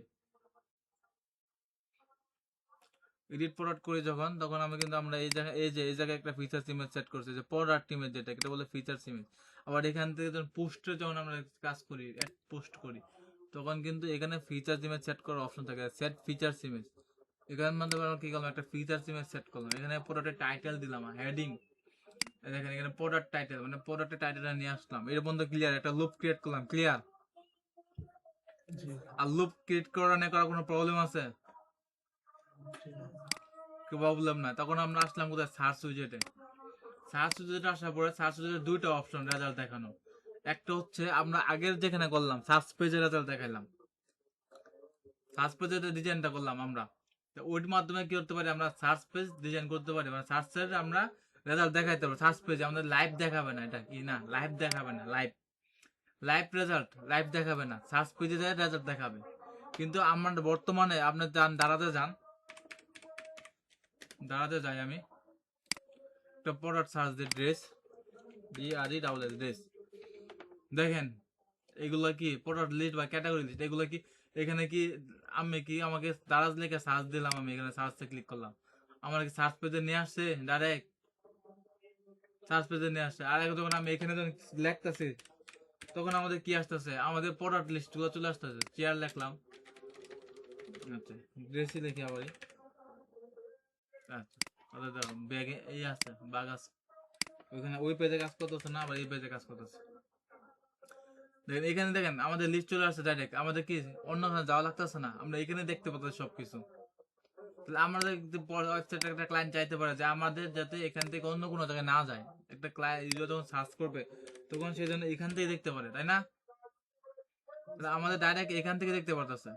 এডিট প্রোডাক্ট করি যখন তখন আমি কিন্তু আমরা এই জায়গায় একটা ফিচার্স ইমেজ সেট করছি যে প্রোডাক্ট ইমেজ যেটা এটা বলে ফিচার্স ইমেজ। আবার এখান থেকে যখন পোস্টে যখন আমরা কাজ করি অ্যাড পোস্ট করি তখন কিন্তু এখানে ফিচার্স ইমেজ সেট করার অপশন থাকে সেট ফিচার্স ইমেজ। এখানে মধ্যে আমরা কি করলাম একটা ফিচার্স ইমেজ সেট করলাম এখানে প্রোডাক্টের টাইটেল দিলাম হেডিং দেখেন এখানে প্রোডাক্ট টাইটেল মানে প্রোডাক্টের টাইটেলটা নিয়ে আসলাম এর মধ্যে ক্লিয়ার একটা লুপ ক্রিয়েট করলাম ক্লিয়ার। জি আর লুপ ক্রিয়েট করা নিয়ে করার কোনো প্রবলেম আছে? জি না। প্রবলেম না। তখন আমরা আসলাম কোথায় সার্চ উইজেটে। সার্চ উইজেটে আসার পরে সার্চ উইজেটে দুইটা অপশন রেজাল্ট দেখানো। একটা হচ্ছে আমরা আগের যেখানে করলাম সার্চ পেজের রেজাল্ট দেখাইলাম, সার্চ পেজের ডিজাইনটা করলাম আমরা। তো ওইর মাধ্যমে কি করতে পারি আমরা সার্চ পেজ ডিজাইন করতে পারি মানে সার্চের আমরা রেজাল্ট দেখাইতে পারবো। সার্চ পেজে আমাদের লাইভ দেখাবে না, এটা কি না লাইভ দেখাবে না, লাইভ লাইভ রেজাল্ট লাইভ দেখাবে না, সার্চ পেজে যায় রেজাল্ট দেখাবে। কিন্তু আমরা বর্তমানে আপনি যান দাঁড়াতে যাই আমি একটা প্রোডাক্ট সার্চ দিই ড্রেস ড্রেস দেখেন এগুলো কি প্রোডাক্ট লিস্ট বা ক্যাটাগরি লিস্ট এগুলো কি এখানে কি আমি কি আমাকে দারাজ লিখে সার্চ দিলাম আমি এখানে সার্চে ক্লিক করলাম আমার কি সার্চ পেজে নিয়ে আসছে ডাইরেক্ট সার্চ পেজে নিয়ে আসছে। আর যখন আমি এখানে যখন লিখতেছি তখন আমাদের কি আসতেছে আমাদের প্রোডাক্ট লিস্ট গুলো চলে আসতেছে। চেয়ার লিখলাম, আচ্ছা ড্রেসই লিখি আবার আচ্ছা তাহলে দেখো ব্যাগে এই আছে বাগ আছে ওইখানে ওই পেজে কাজ করতেছে না আবার এই পেজে কাজ করতেছে। দেখেন এখানে দেখেন আমাদের লিস্ট চলে আসছে ডাইরেক্ট আমাদের কি অন্যখানে যাওয়া লাগতেছে না আমরা এখানে দেখতে পাচ্ছি সবকিছু। তাহলে আমাদের ওয়েবসাইটে একটা ক্লায়েন্ট চাইতে পারে যে আমাদের যাতে এখান থেকে অন্য কোনো জায়গায় না যায়, একটা ক্লায়েন্ট ইউজার যখন সার্চ করবে তখন সেই জন্য এখান থেকে দেখতে পারে তাই না? তাহলে আমাদের ডাইরেক্ট এখান থেকে দেখতে পারতেছে।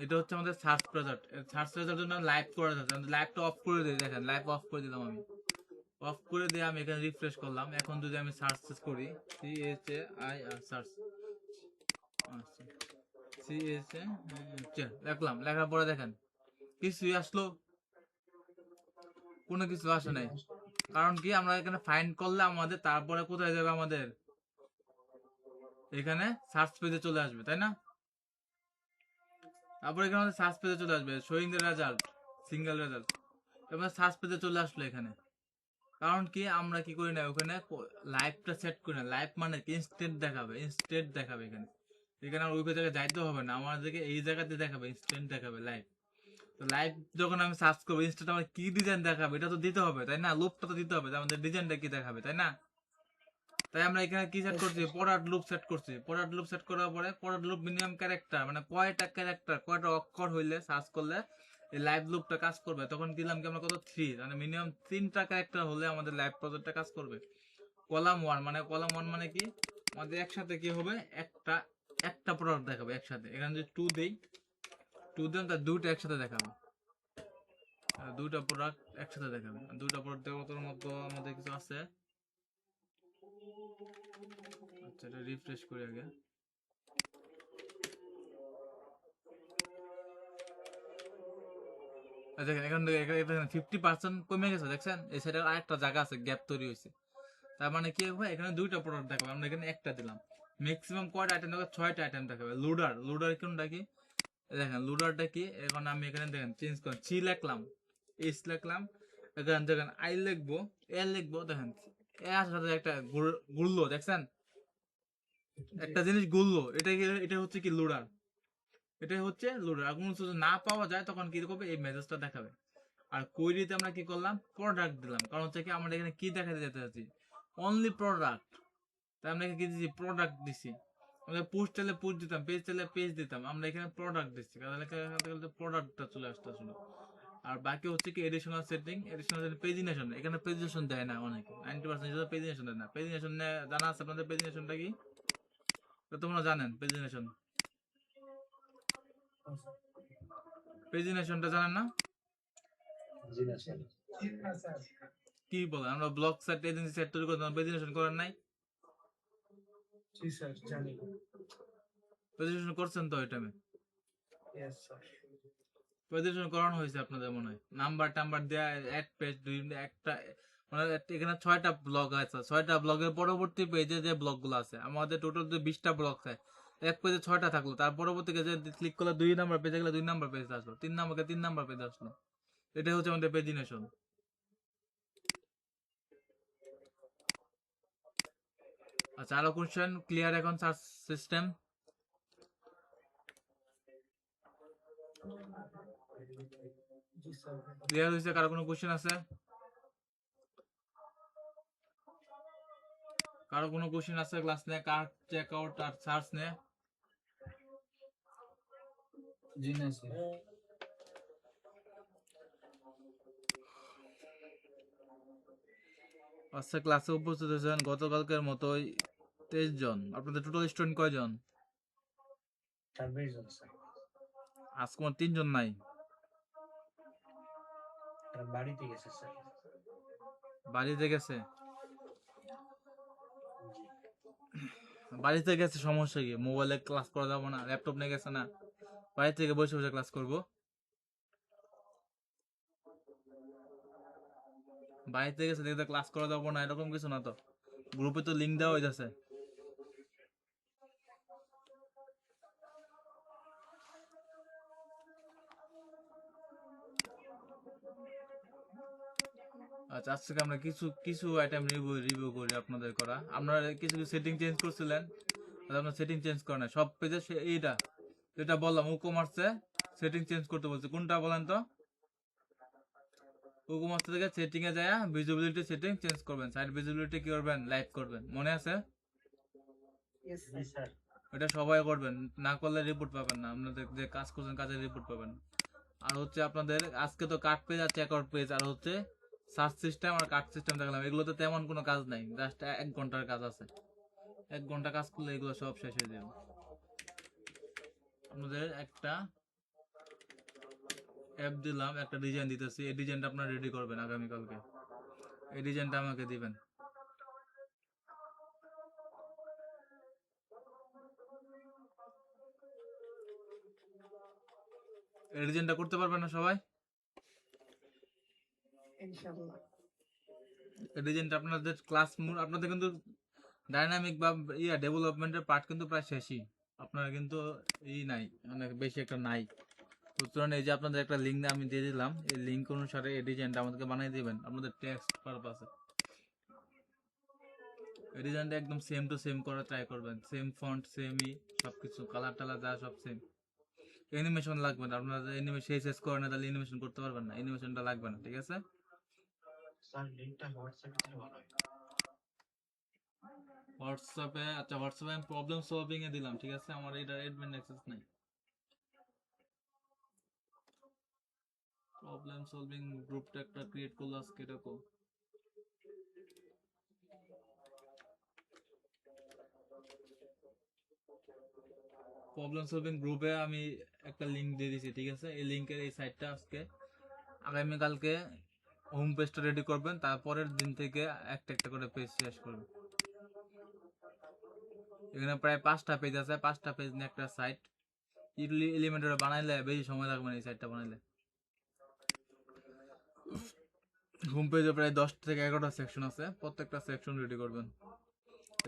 এটা হচ্ছে আমাদের সার্চ রেজাল্ট। সার্চ রেজাল্ট জন্য লাইভ করে যাচ্ছে লাইভটা অফ করে দিই দেখেন লাইভ অফ করে দিলাম আমি অফ করে দিয়ে আমি এখানে রিফ্রেশ করলাম। এখন যদি আমি সার্চ করি CHAI সার্চ আচ্ছা লিখলাম লেখার পরে দেখেন কিছুই আসলো, কোনো কিছু আসে নাই। কারণ কি আমরা এখানে ফাইন্ড করলে আমাদের তারপরে কোথায় যাবে আমাদের এখানে সার্চ পেজে চলে আসবে তাই না? তারপরে এখানে আমাদের সার্চ পেজে চলে আসবে showing the result single result এবার সার্চ পেজে চলে আসলো এখানে। কারণ কি আমরা কি করি না ওখানে লাইভটা সেট করি না। লাইভ মানে কি ইনস্ট্যান্ট দেখাবে, ইনস্ট্যান্ট দেখাবে এখানে। এখানে আর ওই জায়গায় যাইতে হবে না আমাদেরকে এই জায়গাতে দেখাবে ইনস্ট্যান্ট দেখাবে লাইভ। তো লাইভ যখন আমি সার্চ করবো ইনস্ট্যান্ট আমার কি ডিজাইন দেখাবে এটা তো দিতে হবে তাই না, লুপটা তো দিতে হবে যে আমাদের ডিজাইনটা কি দেখাবে তাই না? তাই আমরা এখানে কি সেট করছি প্রোডাক্ট লুপ সেট করছি। প্রোডাক্ট লুপ সেট করার পরে প্রোডাক্ট লুপ মিনিমাম ক্যারেক্টার মানে কয়টা ক্যারেক্টার কয়টা অক্ষর হইলে সার্চ করলে এই লাইভ লুপটা কাজ করবে তখন দিলাম কি আমরা কত 3 মানে মিনিমাম 3টা ক্যারেক্টার হলে আমাদের লাইভ প্রজেক্টটা কাজ করবে। কলাম 1 মানে কি আমাদের একসাথে কি হবে একটা একটা প্রোডাক্ট দেখাবে একসাথে। এখানে যদি 2 দেই 2 দেন তার দুইটা একসাথে দেখাবে, দুইটা প্রোডাক্ট একসাথে দেখাবে। দুইটা প্রোডাক্ট দেখানোর মতো আমাদের কিছু আছে। আচ্ছা এটা রিফ্রেশ করি আগে। দেখেন এখান থেকে এখানে 50% কমে গেছে দেখছেন এই সাইডে আরেকটা জায়গা আছে গ্যাপ তৈরি হয়েছে। তার মানে কি হবে এখানে দুইটা প্রোডাক্ট দেখাবে আমরা এখানে একটা দিলাম। ম্যাক্সিমাম কয়টা আইটেম দেখাবে 6টা আইটেম দেখাবে। লোডার কোনটা কি দেখেন লোডারটা কি এখন আমি এখানে দেখেন চেঞ্জ করলাম সি লিখলাম এস লিখলাম এখানে দেখেন আই লিখবো এ লিখবো দেখেন এ আসার সাথে একটা ঘুরলো দেখছেন একটা জিনিস ঘুরলো এটা হচ্ছে কি লোডার। এটাই হচ্ছে লোডার। আর কোনো কিছু যদি না পাওয়া যায় তখন কি করবে এই মেসেজটা দেখাবে। আর কোয়েরিতে আমরা কি করলাম প্রোডাক্ট দিলাম কারণ হচ্ছে কি আমরা এখানে কি দেখাতে যেতে চাচ্ছি অনলি প্রোডাক্ট। তাই আমরা এখানে কি দিচ্ছি প্রোডাক্ট দিছি। আমরা পোস্ট চাইলে পোস্ট দিতাম পেজ চাইলে পেজ দিতাম আমরা এখানে প্রোডাক্ট দিচ্ছি কারণ প্রোডাক্টটা চলে আসতে আসলে। আর বাকি হচ্ছে কি এডিশনাল সেটিং পেজিনেশন এখানে পেজিনেশন দেয় না অনেকে 90% পেজিনেশন দেয় না। পেজিনেশন জানা আছে আপনাদের পেজিনেশনটা কি তোমরা জানেন পেজিনেশনটা জানেন না? জি না স্যার। কি বলেন আমরা ব্লগ সাইট এজেন্সি সাইট তৈরি করতে পেজিনেশন করার নাই? জি স্যার জানি। প্রেজেন্টেশন করছেন তো ওই টাইমে? Yes sir. প্রেজেন্টেশন করানো হয়েছে আপনাদের মনে হয়, নাম্বার টাম্বার দেয়া, এক পেজ দুই একটা, মানে এখানে 6টা ব্লগ আছে, 6টা ব্লগের পরবর্তী পেজে যে ব্লগগুলো আছে, আমাদের টোটাল যে 20টা ব্লগ থাকে, এক পেজে 6টা থাকলো, তার পরবর্তী যে ক্লিক করলে 2 নাম্বার পেজে গেলে 2 নাম্বার পেজ আসলো, 3 নাম্বারকে 3 নাম্বার পেজ আসলো। এটাই হচ্ছে আমাদের পেজিনেশন। আচ্ছা, আরো কোশ্চেন ক্লিয়ার এখন? সার্চ সিস্টেম জি স্যার। ক্লিয়ার হয়েছে? কারো কোনো কোশ্চেন আছে? কারো কোনো কোশ্চেন আছে ক্লাস নিয়ে? কার চেক আউট আর সার্চ নিয়ে? জি না স্যার। আচ্ছা, ক্লাসে উপস্থিত হয়েছেন গতকালকের মতোই 23 জন। আপনাদের টোটাল স্টুডেন্ট কয়জন? 26 জন স্যার। আজকে আমার 3 জন নাই। তারা বাড়িতে গেছে স্যার। বাড়িতে গেছে? জি। বাড়িতে গেছে সমস্যা কি? মোবাইলে ক্লাস করা যাবো না? ল্যাপটপ নিয়ে গেছে না? বাড়ি থেকে বসে বসে ক্লাস করবো? বাড়িতে গেছে দেখতে ক্লাস করা যাবো না এরকম কিছু না তো, গ্রুপে তো লিঙ্ক দেওয়া হয়েছে। আচ্ছা, আজকে আমরা কিছু কিছু আইটেম রিভিউ করি আপনাদের করা। আপনারা কিছু কিছু সেটিং চেঞ্জ করছিলেন, আর আপনার সেটিং চেঞ্জ করে না সব পেজে। এইটা যেটা বললাম ই কমার্সে সেটিং চেঞ্জ করতে বলছে, কোনটা বলেন তো? ই কমার্স থেকে সেটিং এ যায় ভিজিবিলিটি সেটিং চেঞ্জ করবেন, সাইট ভিজিবিলিটি কি করবেন, লাইভ করবেন, মনে আছে? ইয়েস জি স্যার। এটা সবাই করবেন, না করলে রিপোর্ট পাবেন না, আপনাদের যে কাজ করছেন কাজের রিপোর্ট পাবেন। আর হচ্ছে আপনাদের আজকে তো কাট পেজ আর চেক আউট পেজ আর হচ্ছে সার্চ সিস্টেম আর কাট সিস্টেম দেখলাম, এগুলোতে তেমন কোনো কাজ নাই, জাস্ট 1 ঘন্টার কাজ আছে। 1 ঘন্টা কাজ করলে এগুলো সব শেষ হয়ে যাবে। আপনাদের একটা অ্যাপ দিলাম, একটা ডিজাইন দিতেছি, এই ডিজাইনটা আপনারা রেডি করবেন আগামীকালকে। এই ডিজাইনটা আমাকে দিবেন। এই ডিজাইনটা করতে পারবেন না সবাই? ইনশাআল্লাহ। এই ডিজাইনটা আপনাদের ক্লাস আপনাদের কিন্তু ডাইনামিক বা ডেভেলপমেন্টের পার্ট কিন্তু প্রায় শেষই। আপনারা কিন্তু নাই, অনেক বেশি একটা নাই। সুতরাং এই যে আপনাদের একটা লিঙ্ক আমি দিয়ে দিলাম, এই লিঙ্ক অনুসারে এই ডিজাইনটা আমাদেরকে বানিয়ে দিবেন আপনাদের টেক্সট পারপাসে। এই ডিজাইনটা একদম সেম টু সেম করা ট্রাই করবেন, সেম ফন্ট সেমই সবকিছু, কালার টালার যা সব সেম। অ্যানিমেশন লাগবে না, আপনারা অ্যানিমেশন শেষ করে না তাহলে অ্যানিমেশন করতে পারবেন না, অ্যানিমেশনটা লাগবে না, ঠিক আছে? স্যার লিংকটা হোয়াটসঅ্যাপে দিলে ভালো হয়। হোয়াটসঅ্যাপে? আচ্ছা, হোয়াটসঅ্যাপে আমি প্রবলেম সলভিং এ দিলাম, ঠিক আছে? আমার এটা অ্যাডমিন অ্যাক্সেস নাই। প্রবলেম সলভিং গ্রুপটা একটা ক্রিয়েট করলো আজকে, এরকম প্রবলেম সলভিং গ্রুপে আমি একটা লিংক দিয়ে দিয়েছি, ঠিক আছে? এই লিংকের এই সাইটটা আজকে আগামীকালকে হোম পেজটা রেডি করবেন, তারপরের দিন থেকে একটা একটা করে পেজ শেষ করবেন। এখানে প্রায় 5টা পেজ আছে, 5টা পেজ নিয়ে একটা সাইট এলিমেন্টর বানাইলে বেশি সময় লাগবে না। এই সাইটটা বানাইলে হোম পেজে প্রায় 10 থেকে 11টা সেকশন আছে, প্রত্যেকটা সেকশন রেডি করবেন।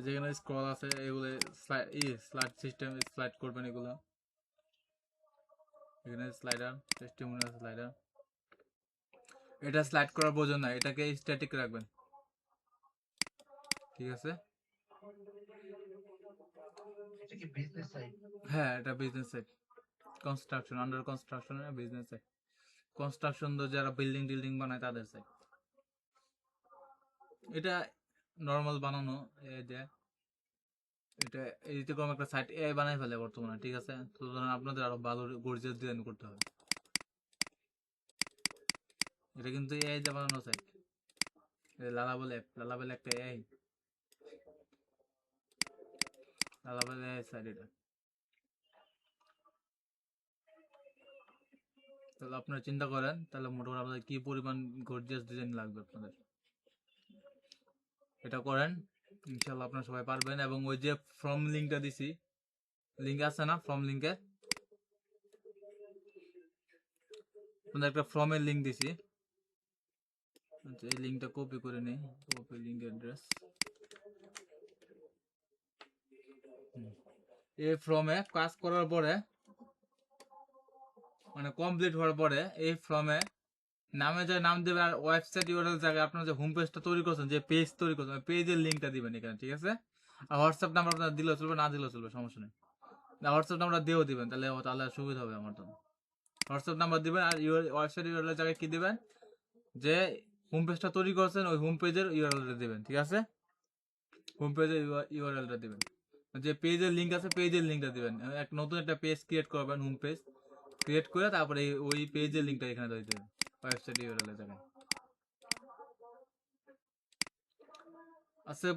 যেখানে স্ক্রল আছে এগুলো স্লাইড সিস্টেম স্লাইড করবেন এগুলো। এখানে স্লাইডার, টেস্টিমোনিয়াল স্লাইডার, এটা স্লাইড করার প্রয়োজন না, এটাকে স্ট্যাটিক রাখবেন, ঠিক আছে? এটা কি বিজনেস সাইট? হ্যাঁ, এটা business site, construction, under construction business site. Construction তো যারা বিল্ডিং টিল্ডিং বানায় তাদের সাইট। এটা নর্মাল বানানো, এই যে এটা এইরকম একটা সাইট এআই বানাই ফেলে বর্তমানে, ঠিক আছে? তো আপনাদের আরো ভালো গর্জিয়াস ডিজাইন করতে হবে। এটা কিন্তু এআই দিয়ে বানানো সাইট, লালাবল একটা এআই, লালাবল এআই সাইট এটা। তাহলে আপনারা চিন্তা করেন, তাহলে মোটামুটি আপনাদের কি পরিমাণ গর্জিয়াস ডিজাইন লাগবে আপনাদের। এটা করেন, ইনশাল্লাহ আপনারা সবাই পারবেন। এবং ওই যে ফর্ম লিঙ্কটা দিছি, লিঙ্ক আছে না, ফর্ম লিঙ্কে একটা ফর্মের লিঙ্ক দিছি। আচ্ছা, এই লিঙ্কটা কপি করে নেই, কপি লিঙ্ক অ্যাড্রেস। এই ফর্মে কাজ করার পরে মানে কমপ্লিট হওয়ার পরে এই ফর্মে নামে যে নাম দেবে আর ওয়েবসাইট ইউআরএল জায়গায় আপনার যে হোম পেজটা তৈরি করছেন, যে পেজ তৈরি করছেন, পেজের লিঙ্কটা দিবেন এখানে, ঠিক আছে? আর হোয়াটসঅ্যাপ নাম্বার আপনার দিলেও চলবে, না দিলেও চলবে, সমস্যা নেই। না, হোয়াটসঅ্যাপ নাম্বার দিয়েও দিবেন, তাহলে তাহলে সুবিধা হবে আমার জন্য। হোয়াটসঅ্যাপ নাম্বার দিবেন আর ওয়েবসাইট ইউআরএল জায়গায় কি দিবেন, যে হোম পেজটা তৈরি করছেন ওই হোম পেজের ইউআরএলটা দিবেন, ঠিক আছে? হোম পেজের ইউআরএলটা দিবেন, যে পেজের লিঙ্ক আছে পেজের লিঙ্কটা দিবেন। এক নতুন একটা পেজ ক্রিয়েট করবেন, হোম পেজ ক্রিয়েট করে তারপরে ওই পেজের লিঙ্কটা এখানে দিয়ে দেবেন, ওয়েবসাইট ইউআরএল এর জায়গায়। আচ্ছা,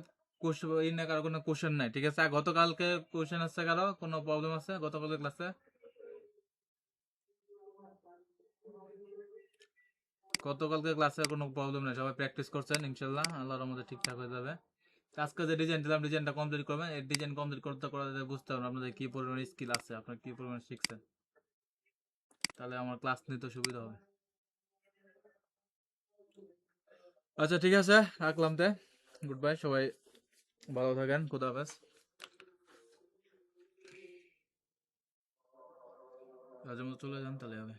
এই না কারো কোনো কোশ্চেন নাই, ঠিক আছে? আর গতকালকে কোশ্চেন আছে কারো, কোনো প্রবলেম আছে গতকালকে ক্লাসে? গতকালকে ক্লাসে কোনো প্রবলেম নেই, সবাই প্র্যাকটিস করছেন, ইনশাল্লাহ আল্লাহর রহমতে ঠিকঠাক হয়ে যাবে। আজকে যে ডিজাইন দিলাম, ডিজাইনটা কমপ্লিট করবেন। এই ডিজাইন কমপ্লিট করতে করতে বুঝতে পারবেন আপনাদের কি পরিমাণ স্কিল আছে, আপনারা কি পরিমাণ শিখছেন, তাহলে আমার ক্লাস নিতে সুবিধা হবে। আচ্ছা ঠিক আছে, রাখলাম তে, গুড বাই, সবাই ভালো থাকেন, খুদা হাফেজ। আজ মতো চলে যান, তাহলে হবে।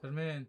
শারমিন।